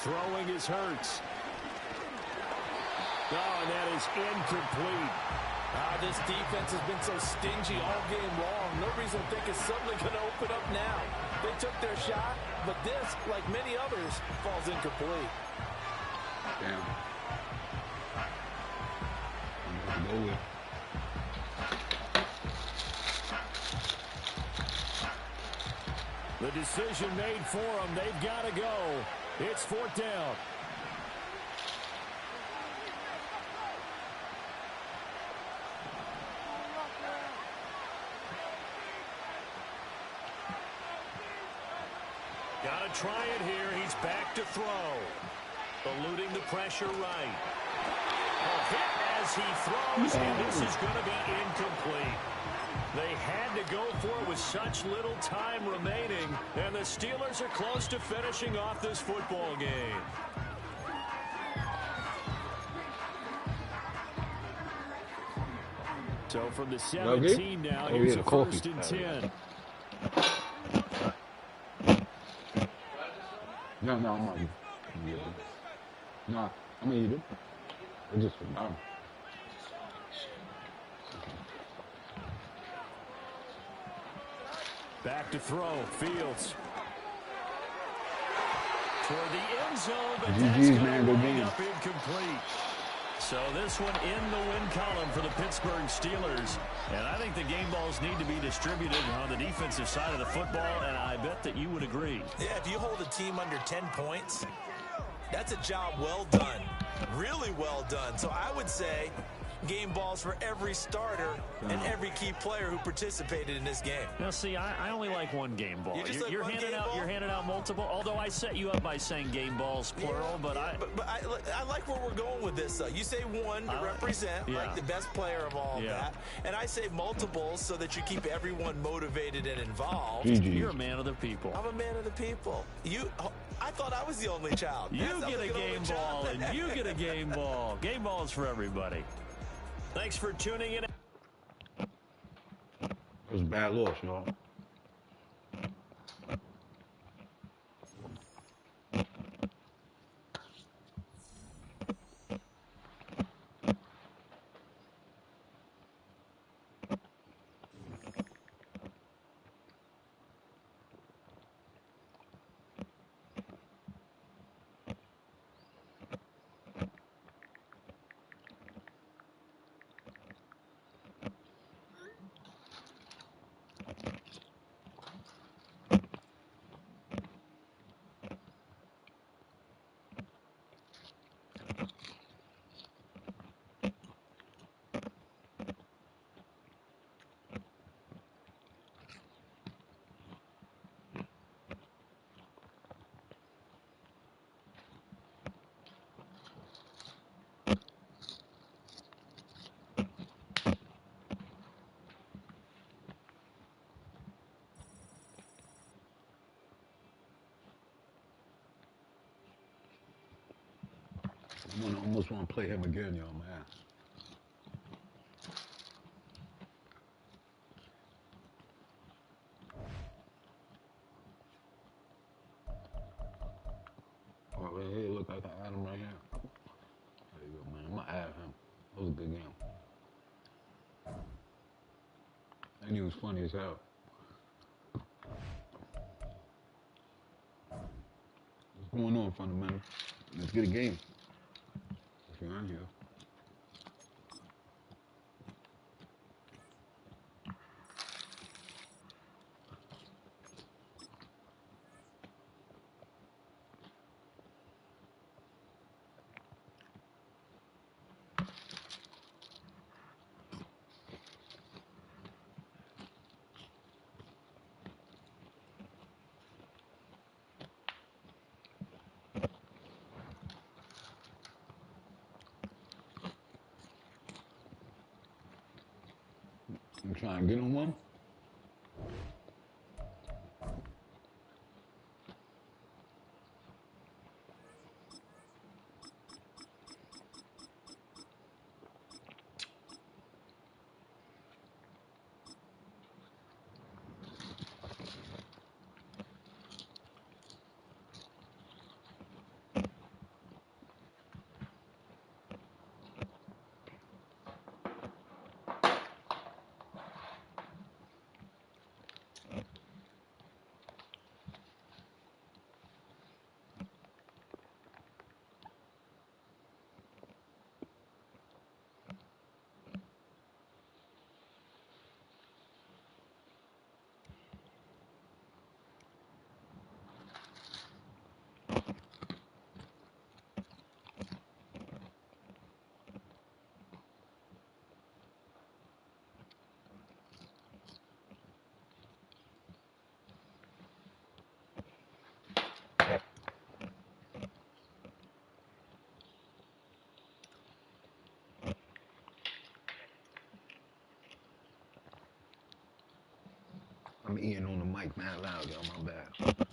Throwing is Hurts. Oh, and that is incomplete. This defense has been so stingy all game long. No reason to think it's suddenly going to open up now. They took their shot, but this, like many others, falls incomplete. Damn. I'm going to go with. The decision made for them. They've got to go. It's 4th down. Got to try it here. He's back to throw. Eluding the pressure right. A hit as he throws, and this is going to be incomplete. They had to go for it with such little time remaining, and the Steelers are close to finishing off this football game. So from the 17 now, here's a 1st and 10. No, I'm not eating it. No, I'm gonna eat it. It's just for mom. Back to throw, Fields. Toward the end zone, but that's GG's, going man, to good wind game. up incomplete. So this one in the win column for the Pittsburgh Steelers. And I think the game balls need to be distributed on the defensive side of the football, and I bet that you would agree. Yeah, if you hold a team under 10 points, that's a job well done. Really well done. So I would say game balls for every starter and every key player who participated in this game. Now, see, I only like one game ball. You're handing out multiple. Although I set you up by saying game balls plural, but I like where we're going with this. Though you say one to represent like the best player of all of that, and I say multiples so that you keep everyone motivated and involved. You're a man of the people. I'm a man of the people. I thought I was the only child. You get a game ball, and you get a game ball. Game ball is for everybody. Thanks for tuning in. It was a bad loss, y'all. I almost want to play him again, y'all, man. Oh, right here, look, I can add him right here. There you go, man. I'm going to add him. That was a good game. And he was funny as hell. What's going on, fundamental? Let's get a game. If you're on here. I'm trying to get him one. I'm eating on the mic mad loud, y'all. My bad.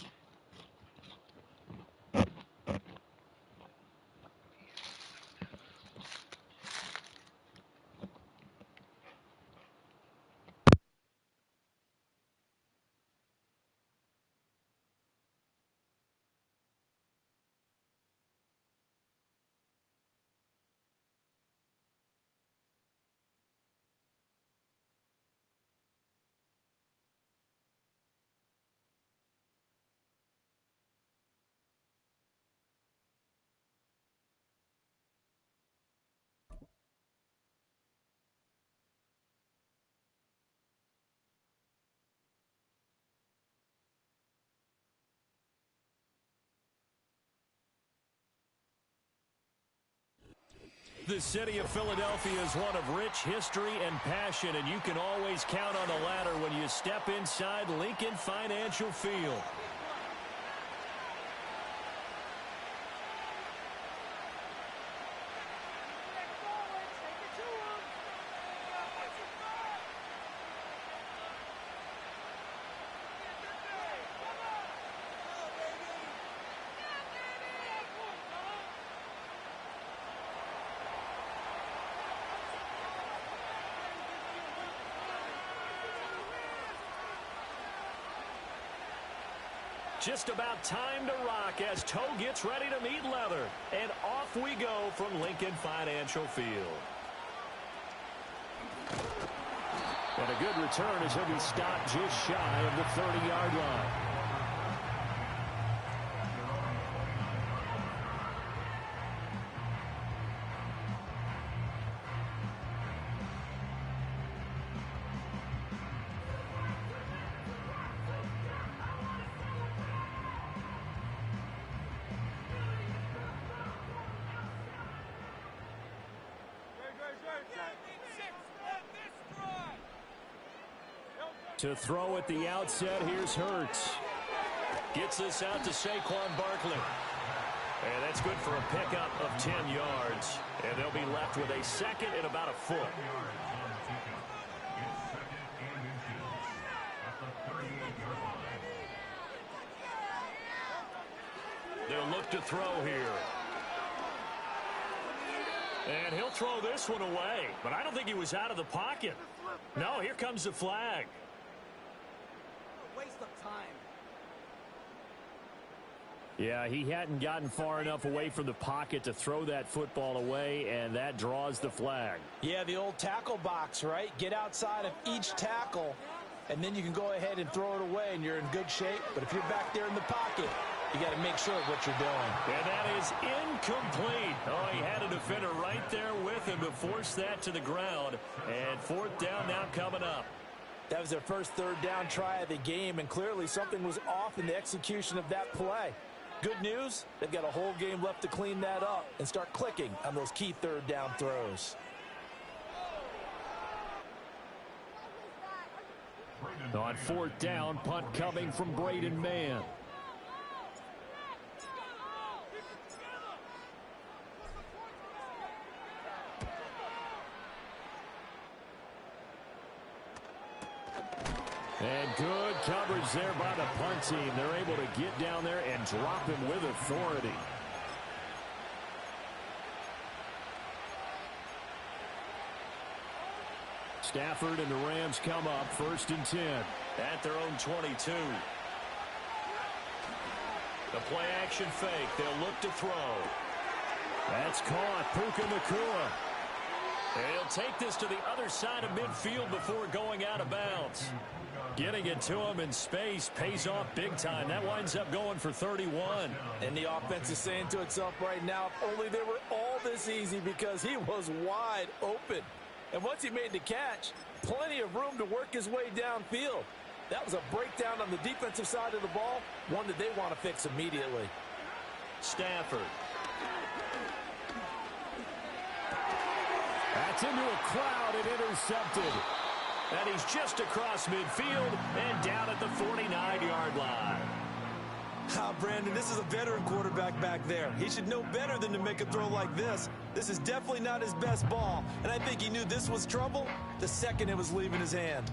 The city of Philadelphia is one of rich history and passion, and you can always count on the ladder when you step inside Lincoln Financial Field. Just about time to rock as Toe gets ready to meet leather. And off we go from Lincoln Financial Field. And a good return as he'll be stopped just shy of the 30-yard line. To throw at the outset, here's Hurts. Gets this out to Saquon Barkley. And that's good for a pickup of 10 yards. And they'll be left with a second and about a foot. They'll look to throw here. And he'll throw this one away. But I don't think he was out of the pocket. No, here comes the flag. Waste of time. Yeah, he hadn't gotten far enough away from the pocket to throw that football away, and that draws the flag. Yeah, the old tackle box, right? Get outside of each tackle, and then you can go ahead and throw it away, and you're in good shape. But if you're back there in the pocket, you got to make sure of what you're doing. And that is incomplete. Oh, he had a defender right there with him to force that to the ground. And fourth down now coming up. That was their first third down try of the game, and clearly something was off in the execution of that play. Good news, they've got a whole game left to clean that up and start clicking on those key third down throws. On fourth down, punt coming from Braden Mann. And good coverage there by the punt team. They're able to get down there and drop him with authority. Stafford and the Rams come up 1st and 10. At their own 22. The play action fake. They'll look to throw. That's caught. Puka Nacua. And he'll take this to the other side of midfield before going out of bounds. Getting it to him in space pays off big time. That winds up going for 31. And the offense is saying to itself right now, if only they were all this easy, because he was wide open. And once he made the catch, plenty of room to work his way downfield. That was a breakdown on the defensive side of the ball, one that they want to fix immediately. Stafford. That's into a crowd and intercepted. And he's just across midfield and down at the 49-yard line. Brandon, this is a veteran quarterback back there. He should know better than to make a throw like this. This is definitely not his best ball, and I think he knew this was trouble the second it was leaving his hand.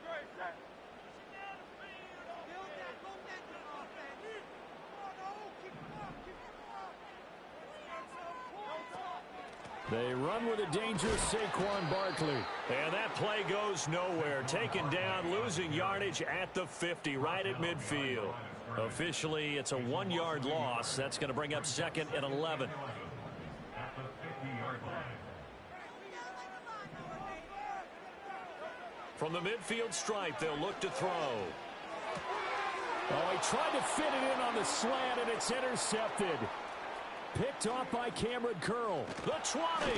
great, set. They run with a dangerous Saquon Barkley. And that play goes nowhere. Taken down, losing yardage at the 50, right at midfield. Officially, it's a 1-yard loss. That's going to bring up 2nd and 11. From the midfield stripe, they'll look to throw. Oh, he tried to fit it in on the slant, and it's intercepted. Picked off by Cameron Curl. The 20.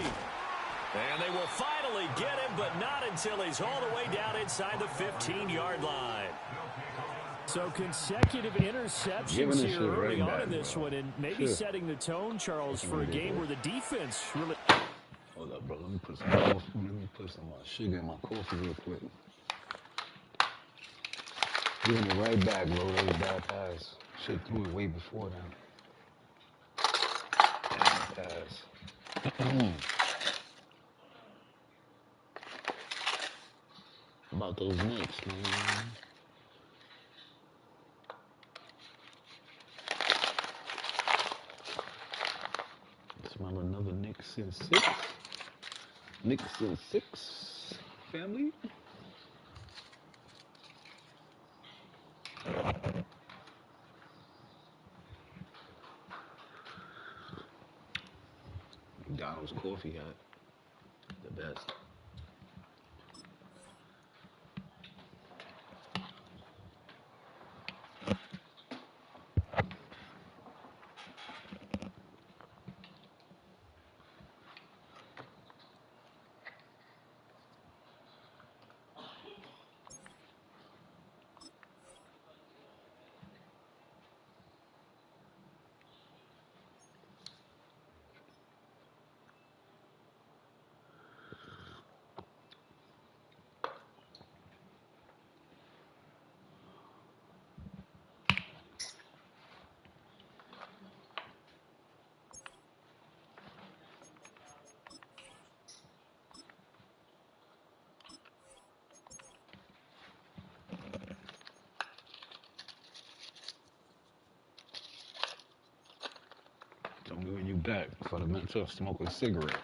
And they will finally get him, but not until he's all the way down inside the 15-yard line. So consecutive interceptions here early on in this one, and maybe setting the tone, Charles, for a game where the defense really... Hold up, bro. Let me put some coffee. Let me put some sugar in my coffee real quick. Giving it right back, bro. That was a bad pass. Shit threw it way before then. Bad pass. About those Knicks, man. Smell another Knicks in 6. Knicks in 6 family. McDonald's coffee hat. The best. Tell me when you back for the mental smoke a cigarette.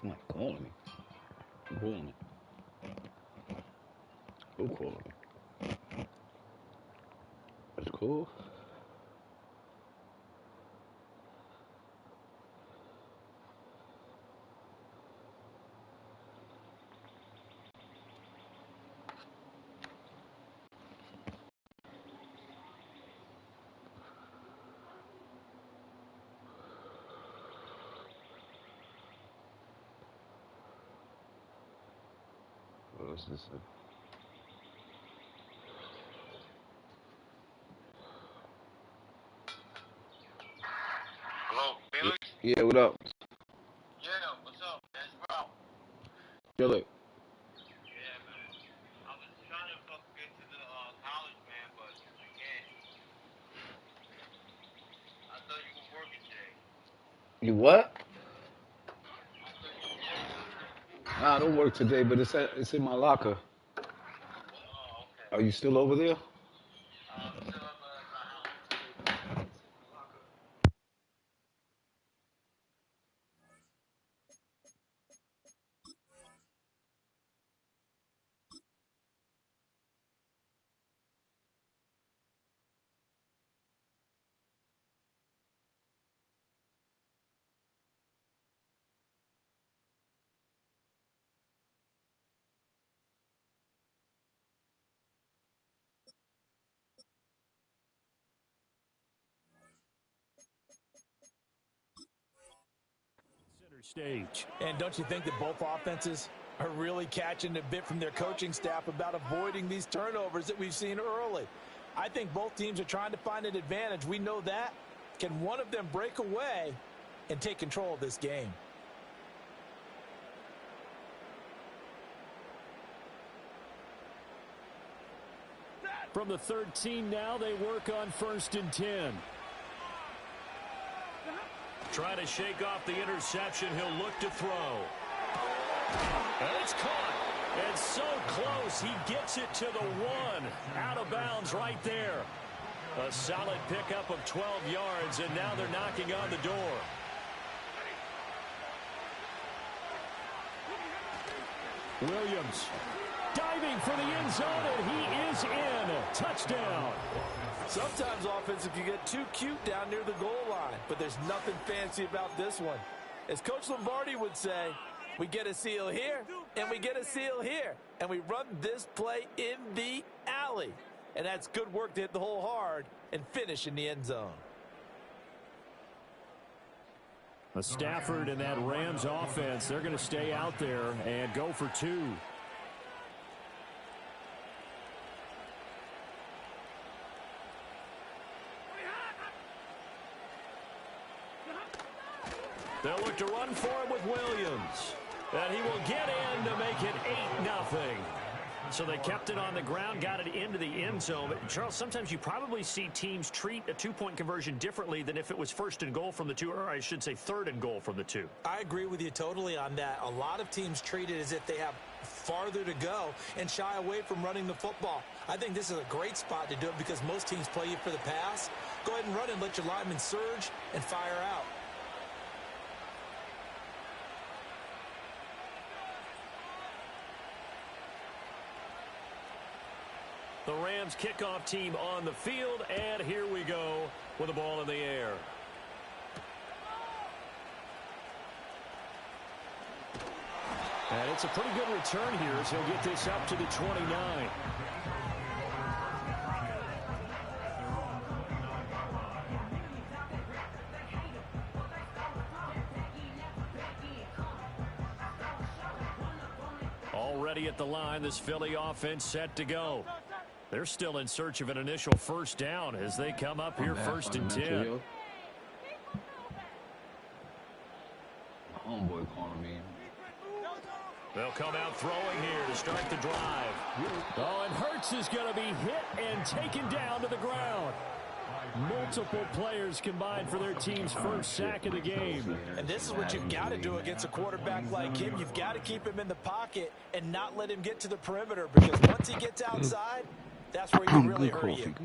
Somebody calling me. Who calling me? Who calling me? That's cool. What else is it? Hello, Felix? Yeah, what up? Yeah, what's up, man? It's Bro. Yo, look. Yeah, man. I was trying to get to the college, man, but I can't. I thought you were working today. You what? I thought you were working today. Nah, I don't work today, but it's in my locker. Oh, Are you still over there? So, Center stage. And don't you think that both offenses are really catching a bit from their coaching staff about avoiding these turnovers that we've seen early? I think both teams are trying to find an advantage. We know that. Can one of them break away and take control of this game? From the 13 now, they work on 1st and 10. Trying to shake off the interception. He'll look to throw. And it's caught. And so close. He gets it to the 1. Out of bounds right there. A solid pickup of 12 yards, and now they're knocking on the door. Williams diving for the end zone, and he is in. Touchdown. Sometimes offense, if you get too cute down near the goal line, but there's nothing fancy about this one. As Coach Lombardi would say, we get a seal here, and we get a seal here, and we run this play in the alley. And that's good work to hit the hole hard and finish in the end zone. Stafford and that Rams offense, they're going to stay out there and go for 2. They'll look to run for him with Williams. And he will get in to make it 8-0. So they kept it on the ground, got it into the end zone. But Charles, sometimes you probably see teams treat a 2-point conversion differently than if it was 1st and goal from the 2, or I should say 3rd and goal from the 2. I agree with you totally on that. A lot of teams treat it as if they have farther to go and shy away from running the football. I think this is a great spot to do it because most teams play you for the pass. Go ahead and run and let your linemen surge and fire out. The Rams kickoff team on the field, and here we go with the ball in the air. And it's a pretty good return here as he'll get this up to the 29. Already at the line, this Philly offense set to go. They're still in search of an initial first down as they come up here 1st and 10. Homeboy calling me. They'll come out throwing here to start the drive. Oh, and Hurts is going to be hit and taken down to the ground. Multiple players combined for their team's first sack of the game. And this is what you've got to do against a quarterback like him. You've got to keep him in the pocket and not let him get to the perimeter, because once he gets outside, that's where he can really hurt you.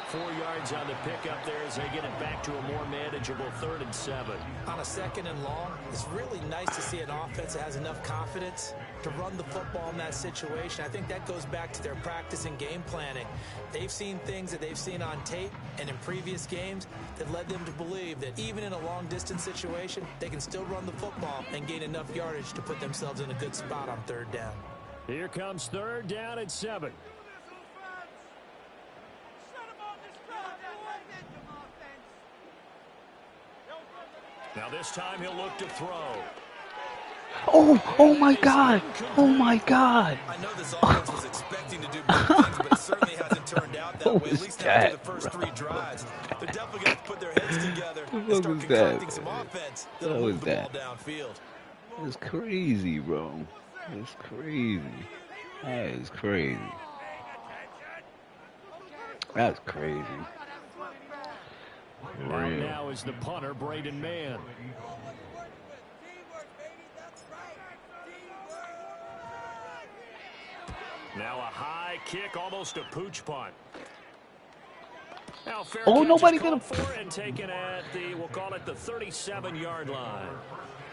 4 yards on the pickup there as they get it back to a more manageable 3rd and 7. On a 2nd and long, it's really nice to see an offense that has enough confidence to run the football in that situation. I think that goes back to their practice and game planning. They've seen things that they've seen on tape and in previous games that led them to believe that even in a long-distance situation, they can still run the football and gain enough yardage to put themselves in a good spot on 3rd down. Here comes 3rd down and 7. Now this time he'll look to throw. Oh my God. Oh my God. I know this offense was expecting to do big things, but it certainly hasn't turned out that way, at least not after the first 3 drives. They're definitely going to put their heads together and start concocting some offense that'll move the ball downfield. That's crazy, bro. That's crazy. That is crazy. That's crazy. And now is the punter, Braden Mann. Now a high kick, almost a pooch punt. Now fair catch nobody is gonna called for and taken at the, we'll call it the 37-yard line.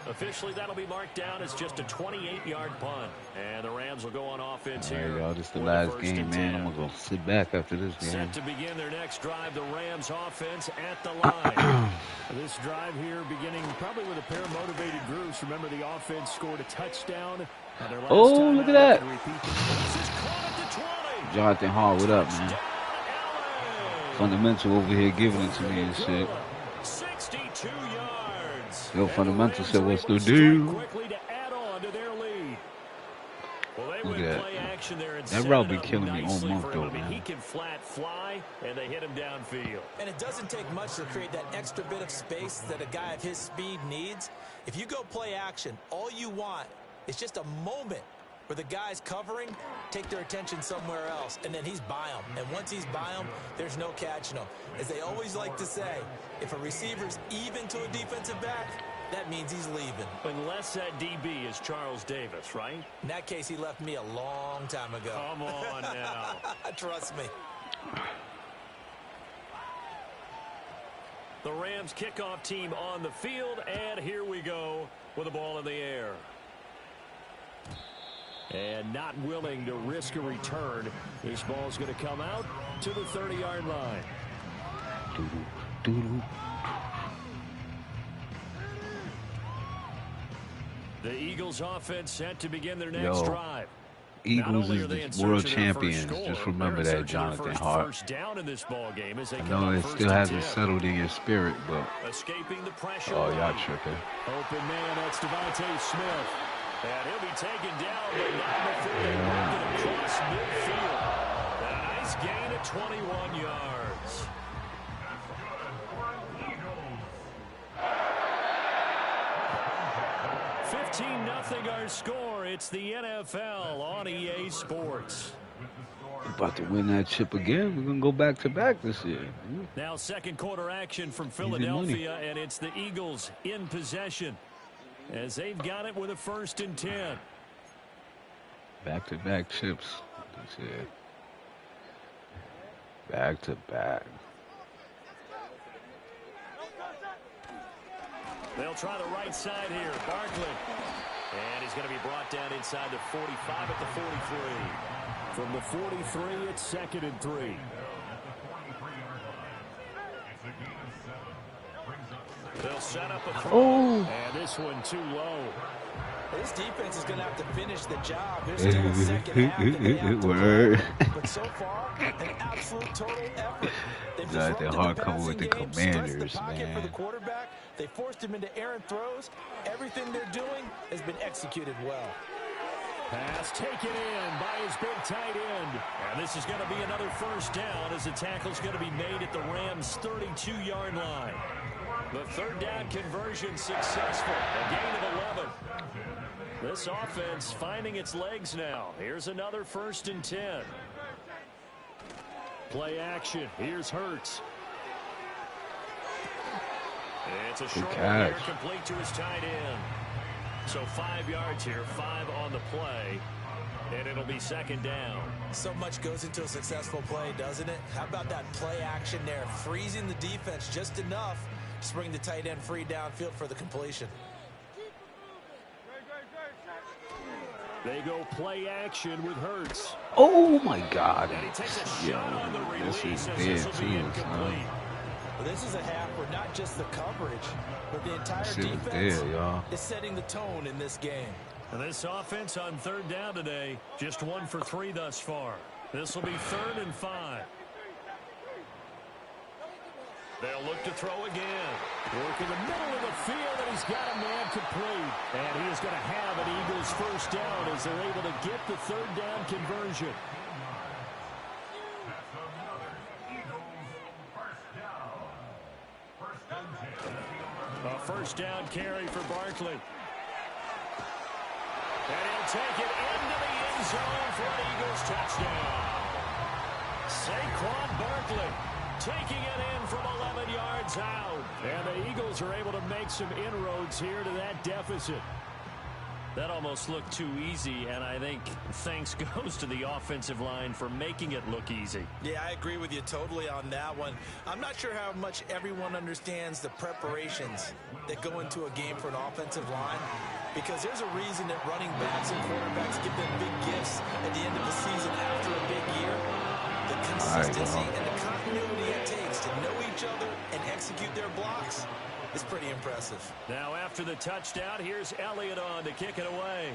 Officially, that'll be marked down as just a 28-yard punt. And the Rams will go on offense All right, here. y'all, this is the for last first game, and man. 10. I'm going to go sit back after this game. Set to begin their next drive, the Rams offense at the line. This drive here beginning probably with a pair of motivated groups. Remember, the offense scored a touchdown. And their last time Look at out, that. they repeat this is caught at the 20. Jonathan Hall, what up, man? Touchdown, LA. Fundamental over here giving it to me and shit. 62 yards. Yo, And Fundamental the said, Rams what's are able the to deal? strike quickly to add on to their lead. Well, they Look went at play action there and that set route it be up killing me all nicely month, for him. though, I mean, man. he can flat fly, and they hit him downfield. And it doesn't take much to create that extra bit of space that a guy of his speed needs. If you go play action, all you want is just a moment where the guys covering take their attention somewhere else, and then he's by them. And once he's by them, there's no catching him. As they always like to say, if a receiver's even to a defensive back, that means he's leaving. Unless that DB is Charles Davis, right? In that case, he left me a long time ago. Come on now. Trust me. The Rams kickoff team on the field, and here we go with the ball in the air. And not willing to risk a return. This ball's going to come out to the 30-yard line. Doo-doo. The Eagles offense set to begin their next drive. Eagles is the world champions. Just remember that, Jonathan Hart. First down in this ball game as they I come know up it first still and hasn't 10. settled in your spirit, but Escaping the pressure. oh, y'all right. tripping. Open man, that's Devontae Smith. And he'll be taken down, but not before they work it across midfield. And a nice gain of 21 yards. $15-0 our score. It's the NFL on EA Sports. About to win that chip again. We're going to go back-to-back this year. Now second quarter action from Easy money. Philadelphia, and it's the Eagles in possession as they've got it with a 1st and 10. Back-to-back chips. That's it. Back-to-back. They'll try the right side here. Barkley. And he's going to be brought down inside the 45 at the 43. From the 43, it's 2nd and 3. They'll set up a throw. Oh! And this one too low. This defense is going to have to finish the job. There's still a second half that they have to Word. play. But so far, an absolute total effort. They've Got that disrupted hard the cover with the passing game, stressed Commanders, the pocket for man. the quarterback. They forced him into errant throws. Everything they're doing has been executed well. Pass taken in by his big tight end. And this is going to be another 1st down as the tackle's going to be made at the Rams' 32-yard line. The 3rd down conversion successful. A gain of 11. This offense finding its legs now. Here's another 1st and 10. Play action. Here's Hurts. It's a short one here, complete to his tight end. So 5 yards here, 5 on the play, and it'll be 2nd down. So much goes into a successful play, doesn't it? How about that play action there? Freezing the defense just enough to bring the tight end free downfield for the completion. They go play action with Hurts. Oh, my God. And he takes a Yo, shot on the this release is as dead this will be serious, incomplete. Well, this is a half where not just the coverage, but the entire Shit is defense dead, y'all. is setting the tone in this game. And this offense on 3rd down today, just 1 for 3 thus far. This will be 3rd and 5. They'll look to throw again. Work in the middle of the field, and he's got a man complete. And he is going to have an Eagles 1st down as they're able to get the 3rd down conversion. A 1st down carry for Barkley. And he'll take it into the end zone for an Eagles touchdown. Saquon Barkley taking it in from 11 yards out. And the Eagles are able to make some inroads here to that deficit. That almost looked too easy, and I think thanks goes to the offensive line for making it look easy. Yeah, I agree with you totally on that one. I'm not sure how much everyone understands the preparations that go into a game for an offensive line, because there's a reason that running backs and quarterbacks give them big gifts at the end of the season after a big year. The consistency and the continuity it takes to know each other and execute their blocks is pretty impressive. Now after the touchdown, here's Elliott on to kick it away.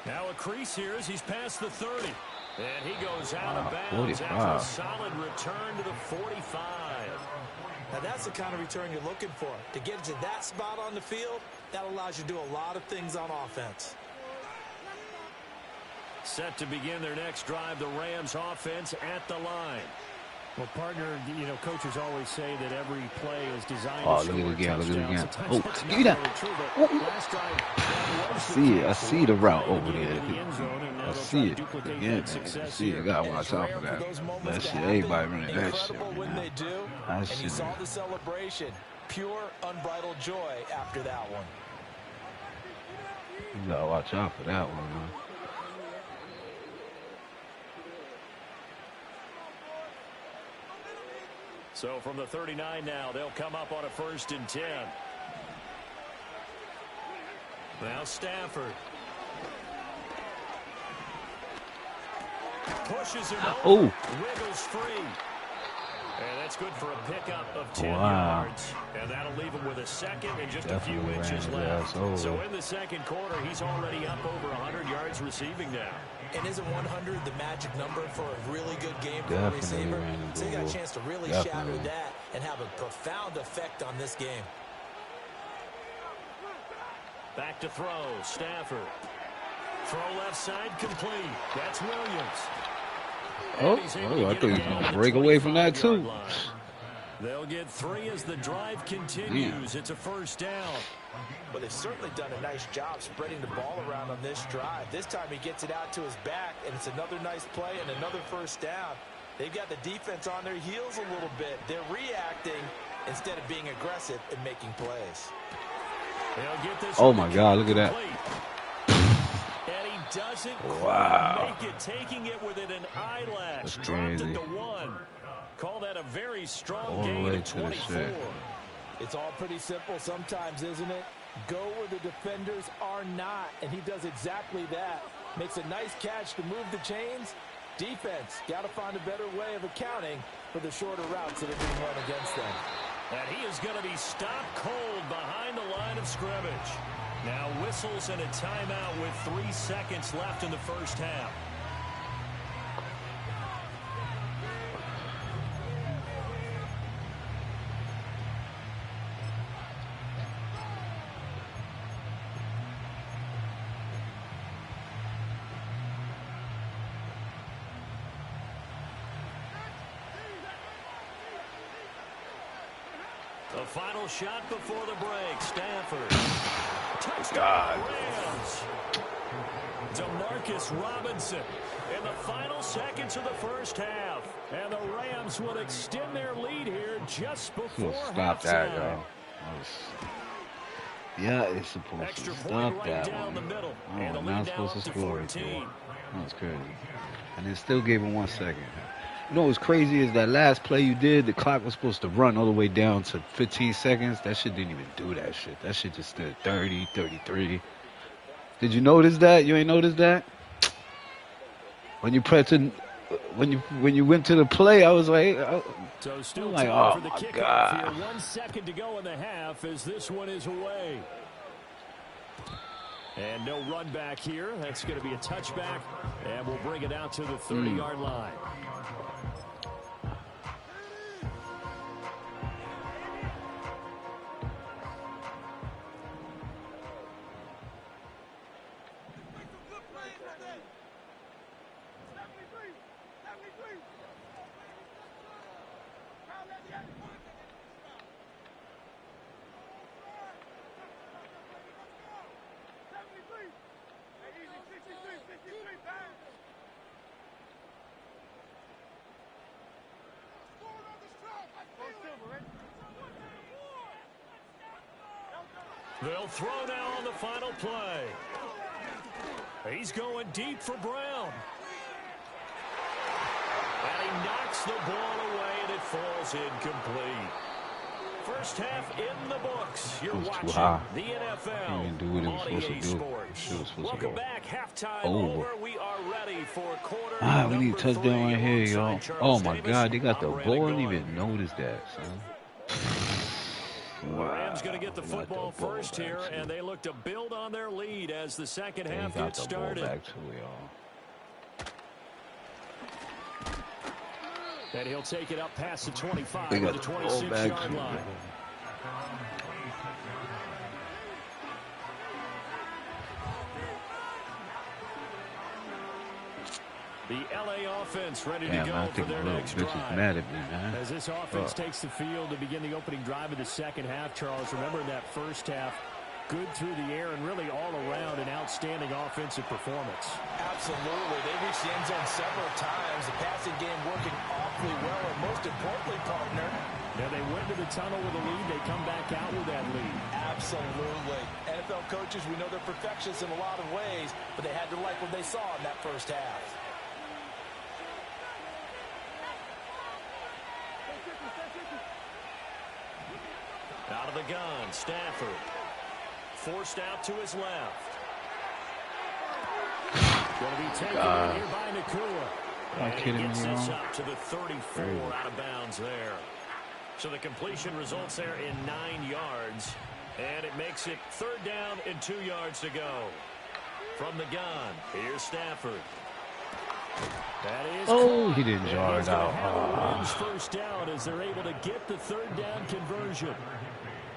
Now a crease here as he's past the 30. And he goes out of bounds after a solid return to the 45. Now that's the kind of return you're looking for. To get to that spot on the field, that allows you to do a lot of things on offense. Set to begin their next drive, the Rams offense at the line. Well, partner, you know, coaches always say that every play is designed Oh, to look at it again, look at it again. Sometimes Oh, that's give not me that. really true, but last drive, that was the See it. key. I see the route They over get there. into the end zone, and now I they'll see try to it. duplicate Again, that man. I success see it. here. You gotta And watch it's out rare for for that. those moments That to shit. happen. Everybody running that shit. Incredible when they do. That And you shit. saw the celebration. Pure, unbridled joy after that one. You gotta watch out for that one, man. So from the 39 now, they'll come up on a 1st and 10. Now Stafford. Pushes him over. Wiggles free. And that's good for a pickup of 10 yards. And that'll leave him with a second and just Definitely a few inches ran his left. ass over. So in the second quarter, he's already up over 100 yards receiving now. And isn't 100 the magic number for a really good game for a Definitely receiver? ran the So you got a ball. chance to really Definitely. shatter that and have a profound effect on this game. Back to throw. Stafford. Throw left side complete. That's Williams. Oh, I thought he was going to break away from that, too. They'll get 3 as the drive continues. It's a 1st down. But they've certainly done a nice job spreading the ball around on this drive. This time he gets it out to his back, and it's another nice play and another 1st down. They've got the defense on their heels a little bit. They're reacting instead of being aggressive and making plays. They'll get this Oh, my God, look at that. And he doesn't Wow. make it, taking it within an eyelash. That's Dropped crazy. it to 1. Call that a very strong All the gain way of to the 24. set. It's all pretty simple sometimes, isn't it? Go where the defenders are not, and he does exactly that. Makes a nice catch to move the chains. Defense, got to find a better way of accounting for the shorter routes that are being run against them. And he is going to be stopped cold behind the line of scrimmage. Now whistles and a timeout with 3 seconds left in the 1st half. The final shot before the break. Stafford. Touchdown Rams. DeMarcus Robinson in the final seconds of the 1st half. And the Rams will extend their lead here just before Stop that, halftime. y'all. Yeah, it's supposed Extra to point stop right that down one. the middle. Oh, And the not lead now supposed to up to score it. 14. That was crazy. And it still gave him 1 second. You know what's crazy is that last play you did, the clock was supposed to run all the way down to 15 seconds. That shit didn't even do that shit. That shit just stood 30, 33. Did you notice that? You ain't noticed that? When you when you went to the play, I was like, So still like, time oh for the my kickoff God. here. 1 second to go in the half as this one is away. And no run back here. That's going to be a touchback. And we'll bring it out to the 30-yard line. They'll throw now on the final play. He's going deep for Brown. And he knocks the ball away, and it falls incomplete. First half in the books. You're watching the NFL on EA Sports. Welcome back. Halftime over. We are ready for quarter we need a touchdown right here, y'all. Oh, my Davis. God. They got the I'm Randy ball. I didn't Gordon. even notice that, son. The Rams going to get the They got football the ball first back, here, too. and they look to build on their lead as the second They half got gets the ball started. back, too, y'all. And he'll take it up past the 25 They to got the the ball back, 26-yard too. line. The LA offense ready to Damn, go I for think their little next bitch is drive. mad at me, man. As this offense takes the field to begin the opening drive of the second half, Charles, remember in that first half, good through the air and really all around an outstanding offensive performance. Absolutely. They reached the end zone several times. The passing game working awfully well, and most importantly, partner, Now they went to the tunnel with a lead. They come back out with that lead. absolutely. NFL coaches, we know they're perfectionists in a lot of ways, but they had to like what they saw in that first half. Out of the gun, Stafford. Forced out to his left. Going to be taken in here by Nakua. And he kidding gets me, this y'all? up to the 34 out of bounds there. So the completion results there in 9 yards. And it makes it third down and 2 yards to go. From the gun, here's Stafford. That is Oh, caught. he didn't jar And it he's gonna out. have a Rams first down as they're able to get the third down conversion.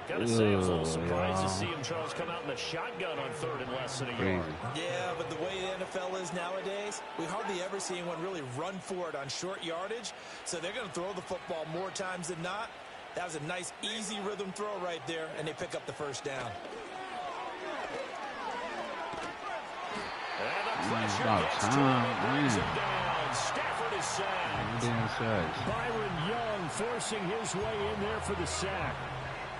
Gotta say, I was a little Ugh, surprised to yeah. see him, Charles, come out in the shotgun on third and less than a Crazy. yard. Yeah, but the way the NFL is nowadays, we hardly ever see anyone really run for it on short yardage. So they're going to throw the football more times than not. That was a nice, easy rhythm throw right there, and they pick up the first down. And the pressure about gets to him time, and brings man. him down. Stafford is sacked. Damn size. Byron Young forcing his way in there for the sack.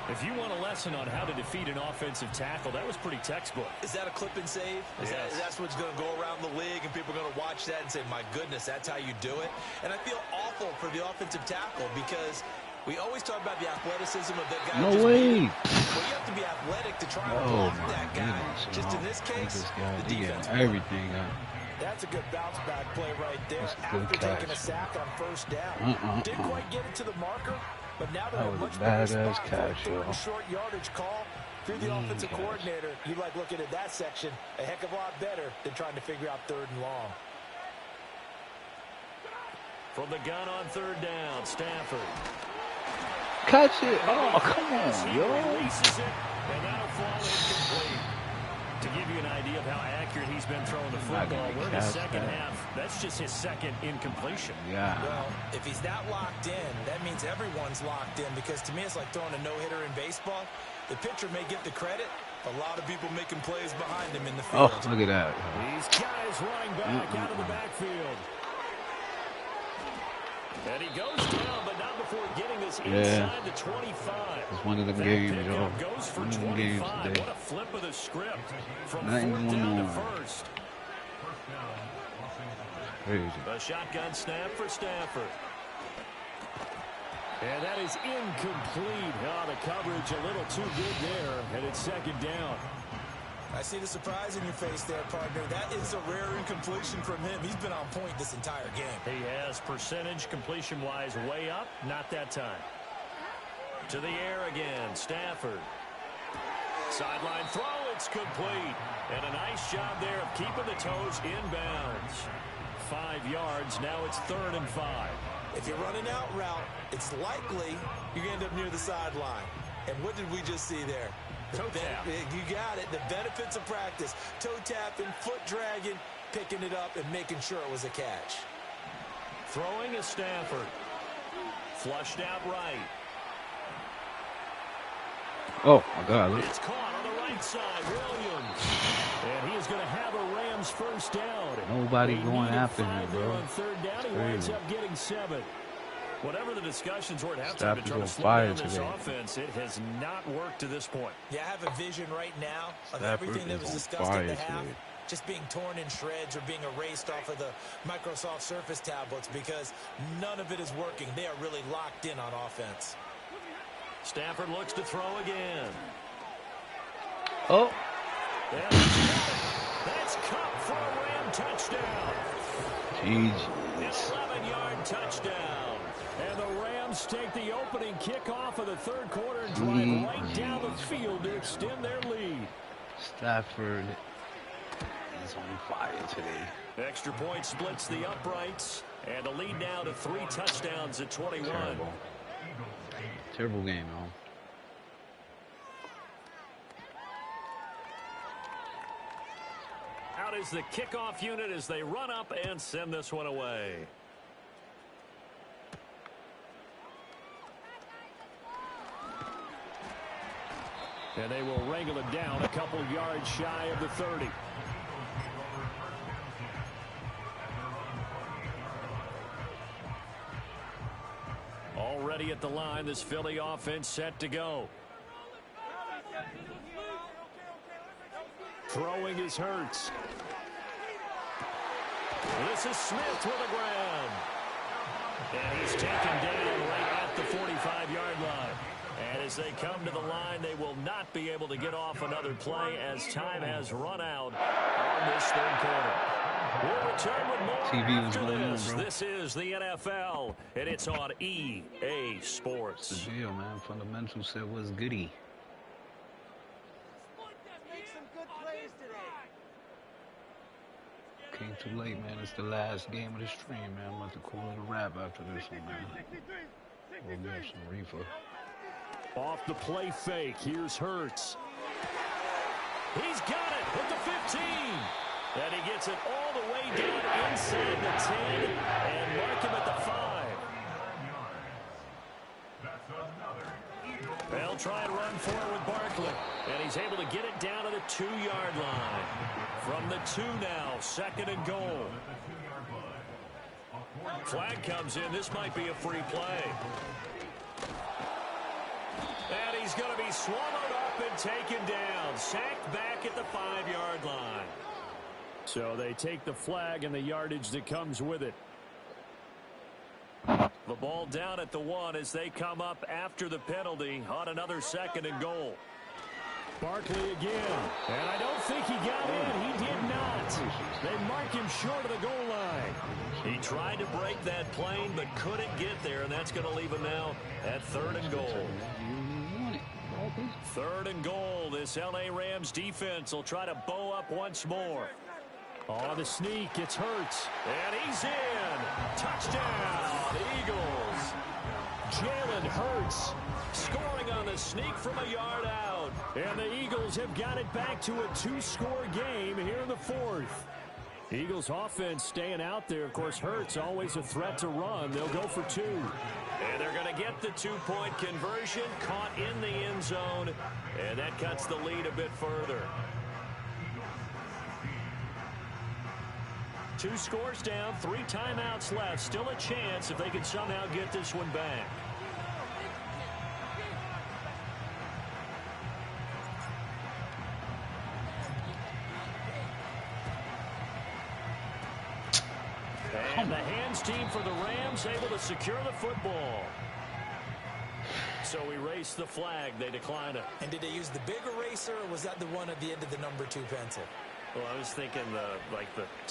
If you want a lesson on how to defeat an offensive tackle, that was pretty textbook. Is that a clip and save? Yes. That's what's going to go around the league, and people are going to watch that and say, my goodness, that's how you do it? And I feel awful for the offensive tackle because we always talk about the athleticism of that guy. No just way. Well, you have to be athletic to try and Oh, block my that guy. goodness. Just in this case, This guy, the he defense. got everything. That's a good bounce back play right there That's a good after taking a catch. sack on first down. Didn't quite get it to the marker, but now they're That in a was a much better badass spot for a catch, third yo. and short yardage call. Through the offensive catch. coordinator, you like looking at that section a heck of a lot better than trying to figure out third and long. From the gun on third down, Stafford. Catch it. Oh, come on, He yo. releases it, and that'll fall incomplete. To give you an idea of how accurate he's been throwing the Not football, gonna we're in the catch second that. half. That's just his second incompletion. Yeah. Well, if he's that locked in, that means everyone's locked in because to me it's like throwing a no-hitter in baseball. The pitcher may get the credit. A lot of people making plays behind him in the field. Oh, look at that. These guys running back out of the backfield. And he goes down, but not before getting this Yeah. inside the 25. It's one of them That games, pickup yo. goes for One of them games 25. today. What a flip of the script from Nothing fourth going down to on. first. Crazy. A shotgun snap for Stafford. And that is incomplete. Oh, the coverage a little too good there, and it's second down. I see the surprise in your face there, partner. That is a rare incompletion from him. He's been on point this entire game. He has percentage completion-wise way up. Not that time. To the air again, Stafford. Sideline throw, it's complete. And a nice job there of keeping the toes in bounds. 5 yards, now it's 3rd and 5. If you're running out route, it's likely you're going to end up near the sideline. And what did we just see there? Toe tap. You got it. The benefits of practice. Toe tapping, foot dragging, picking it up, and making sure it was a catch. Throwing is Stafford. Flushed out right. Oh, my God. Look. It's caught on the right side. Williams. And he is going to have a Rams first down. Nobody They going needed after 5 him, there bro. on third down. He Crazy. winds up getting 7. Whatever the discussions were at halftime to Stafford's try to on slow fire down this today. offense, it has not worked to this point. Yeah, I have a vision right now of Stafford everything that is was on discussed fire at the half today. just being torn in shreds or being erased off of the Microsoft Surface tablets because none of it is working. They are really locked in on offense. Stafford looks to throw again. Oh. And that's caught for a Ram touchdown. GG's. 11-yard touchdown. And the Rams take the opening kickoff of the third quarter and drive right down the field to extend their lead. Stafford is on fire today. Extra point splits the uprights. And a lead now to 3 touchdowns at 21. Terrible game, y'all. Out is the kickoff unit as they run up and send this one away. And they will wrangle it down a couple yards shy of the 30. Already at the line, this Philly offense set to go. Throwing is Hurts. This is Smith with the ground. And he's taken down right at the 45-yard line. And as they come to the line, they will not be able to get off another play as time has run out on this third quarter. We'll return with more TV was after going on, this. bro. This is the NFL, and it's on EA Sports. It's the deal, man. Fundamentals said what's goody. Came too late, man. It's the last game of the stream, man. I'm about to call it a wrap after this one, man. We'll get some reefer. Off the play fake, here's Hurts. He's got it at the 15. And he gets it all the way down inside the 10 and mark him at the 5. They'll try and run for it with Barkley. And he's able to get it down to the 2-yard line. From the 2 now, 2nd and goal. Flag comes in. This might be a free play. And he's going to be swallowed up and taken down. Sacked back at the 5-yard line. So they take the flag and the yardage that comes with it. The ball down at the 1 as they come up after the penalty on another 2nd and goal. Barkley again. And I don't think he got in. He did not. They mark him short of the goal line. He tried to break that plane but couldn't get there, and that's going to leave him now at 3rd and goal. 3rd and goal. This L.A. Rams defense will try to bow up once more. On the sneak, it's Hurts. And he's in. Touchdown, Eagles. Jalen Hurts scoring on the sneak from a yard out. And the Eagles have got it back to a 2-score game here in the 4th. Eagles offense staying out there. Of course, Hurts always a threat to run. They'll go for 2. And they're going to get the 2-point conversion. Caught in the end zone. And that cuts the lead a bit further. 2 scores down, 3 timeouts left. Still a chance if they can somehow get this one back. And the hands team for the Rams able to secure the football. So erase the flag. They decline it. And did they use the big eraser, or was that the one at the end of the number 2 pencil? Well, I was thinking the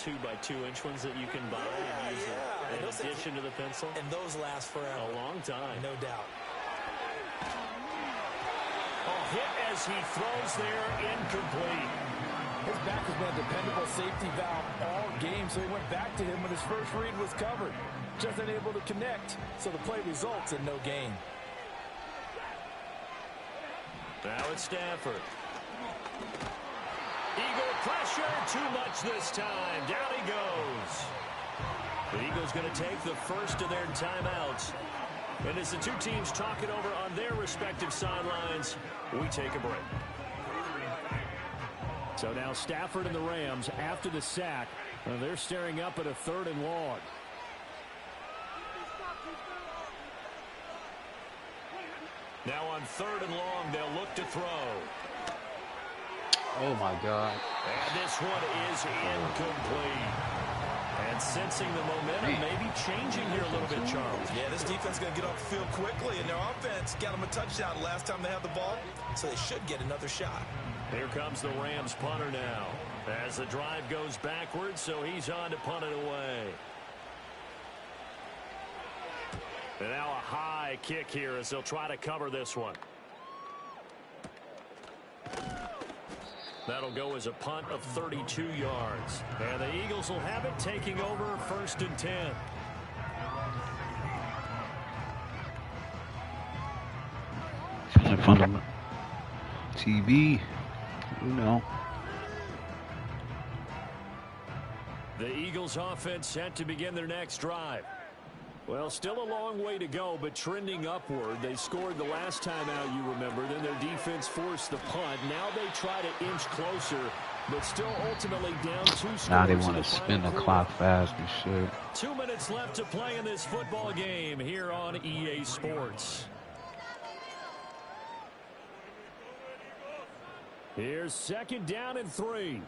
2x2-inch ones that you can buy and use in addition to the pencil. And those last forever. A long time. No doubt. Hit as he throws there, incomplete. His back has been a dependable safety valve all game, so he went back to him when his first read was covered. Just unable to connect, so the play results in no gain. Now it's Stafford. Eagle pressure, too much this time. Down he goes. The Eagles going to take the first of their timeouts. And as the two teams talk it over on their respective sidelines, we take a break. So now Stafford and the Rams, after the sack, they're staring up at a 3rd and long. Now on 3rd and long, they'll look to throw. Oh, my God. And this one is incomplete. And sensing the momentum maybe changing here a little bit, Charles. Yeah, this defense is going to get off the field quickly, and their offense got them a touchdown last time they had the ball, so they should get another shot. Here comes the Rams punter now. As the drive goes backwards, so he's on to punt it away. And now a high kick here as they'll try to cover this one. That'll go as a punt of 32 yards. And the Eagles will have it, taking over 1st and 10. In front of TV, you know. The Eagles offense set to begin their next drive. Well, still a long way to go, but trending upward. They scored the last time out, you remember. Then their defense forced the punt. Now they try to inch closer, but still ultimately down 2 scores. Now they want to spin the clock fast and shit. 2 minutes left to play in this football game here on EA Sports. Here's 2nd down and 3.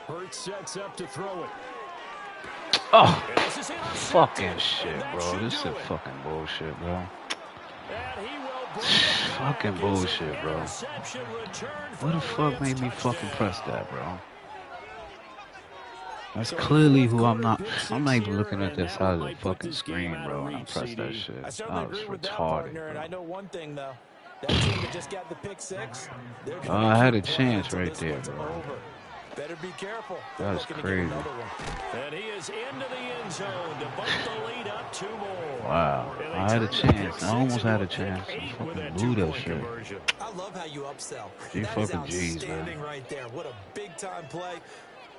Hurts sets up to throw it. Oh, fucking shit, bro. This is fucking bullshit, bro. Fucking bullshit, bro. What the fuck made me fucking press that, bro? That's clearly who I'm not even looking at this side of the fucking screen, bro, when I press that shit. I certainly That was agree with that, retarded, partner, and bro. I know one thing, though. That team that just got the pick 6, they're going to I had a keep chance playing right until there, this bro. one's over. Better be careful. They're That's looking crazy. to get another one. And he is into the end zone to bump the lead up 2 more. Wow, I had a chance. I almost had a chance. I fucking blew that shit. I love how you upsell. G That is fucking G's, outstanding man. right there. What a big-time play.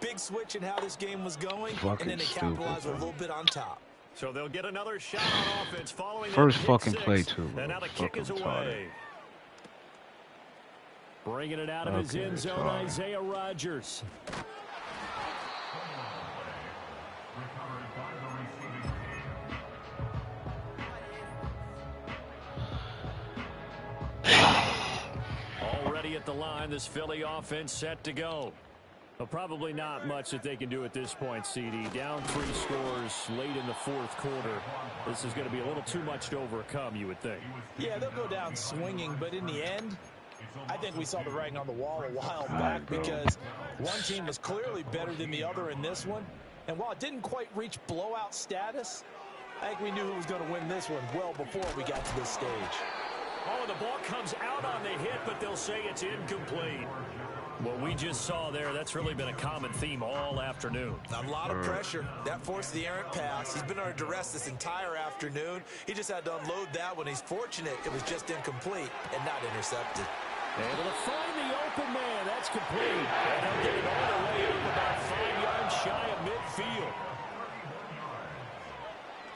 Big switch in how this game was going, Fucking and then they stupid, capitalized with a bro. little bit on top. So they'll get another shot on offense following First that fucking pick play, 6. too, bro. And now the kick Fucking is retarded. away. Bringing it out of his Okay, end zone, retarded. Isaiah Rodgers. Already at the line, this Philly offense set to go. Well, probably not much that they can do at this point, CD. Down 3 scores late in the 4th quarter. This is going to be a little too much to overcome, you would think. Yeah, they'll go down swinging, but in the end, I think we saw the writing on the wall a while back because one team was clearly better than the other in this one. And while it didn't quite reach blowout status, I think we knew who was going to win this one well before we got to this stage. Oh, the ball comes out on the hit, but they'll say it's incomplete. What we just saw there, that's really been a common theme all afternoon. A lot of pressure. That forced the errant pass. He's been under duress this entire afternoon. He just had to unload that one. He's fortunate it was just incomplete and not intercepted. Able to find the open man. That's complete. And they'll get it all the way up about 5 yards shy of midfield.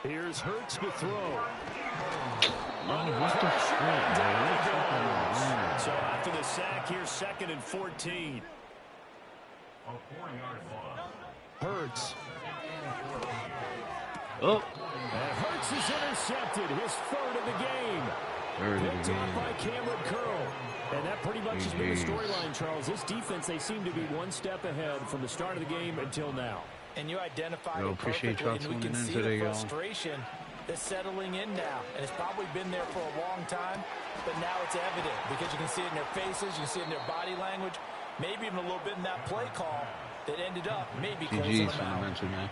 Here's Hurts to throw. What the fuck, man? So after the sack, here's 2nd and 14. Hurts. Oh, And Hurts is intercepted. His 3rd of the game. third of Picked the off game. by Cameron Curl. And that pretty much has been the GGs. storyline, Charles. This defense, they seem to be one step ahead from the start of the game until now. And you identified Yo, it appreciate perfectly, y'all and we tuning can in see today, the y'all. frustration that's settling in now. And it's probably been there for a long time, but now it's evident because you can see it in their faces, you can see it in their body language, maybe even a little bit in that play call that ended up maybe closing GG's them out. fundamental, man.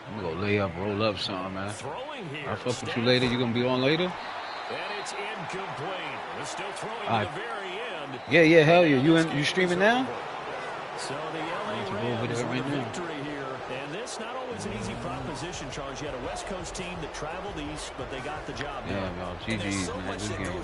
I'm gonna go lay up, roll up something, man. Throwing here. I'll fuck with you later. You gonna be on later? And it's incomplete. They're still throwing All to right. the very end. Yeah, hell yeah. You streaming now? So the LA Need to go over Rams there with right a now. victory here. And this not always an easy proposition, Charles. You had a West Coast team that traveled east, but they got the job done. Yeah, y'all. GG's, man. This game.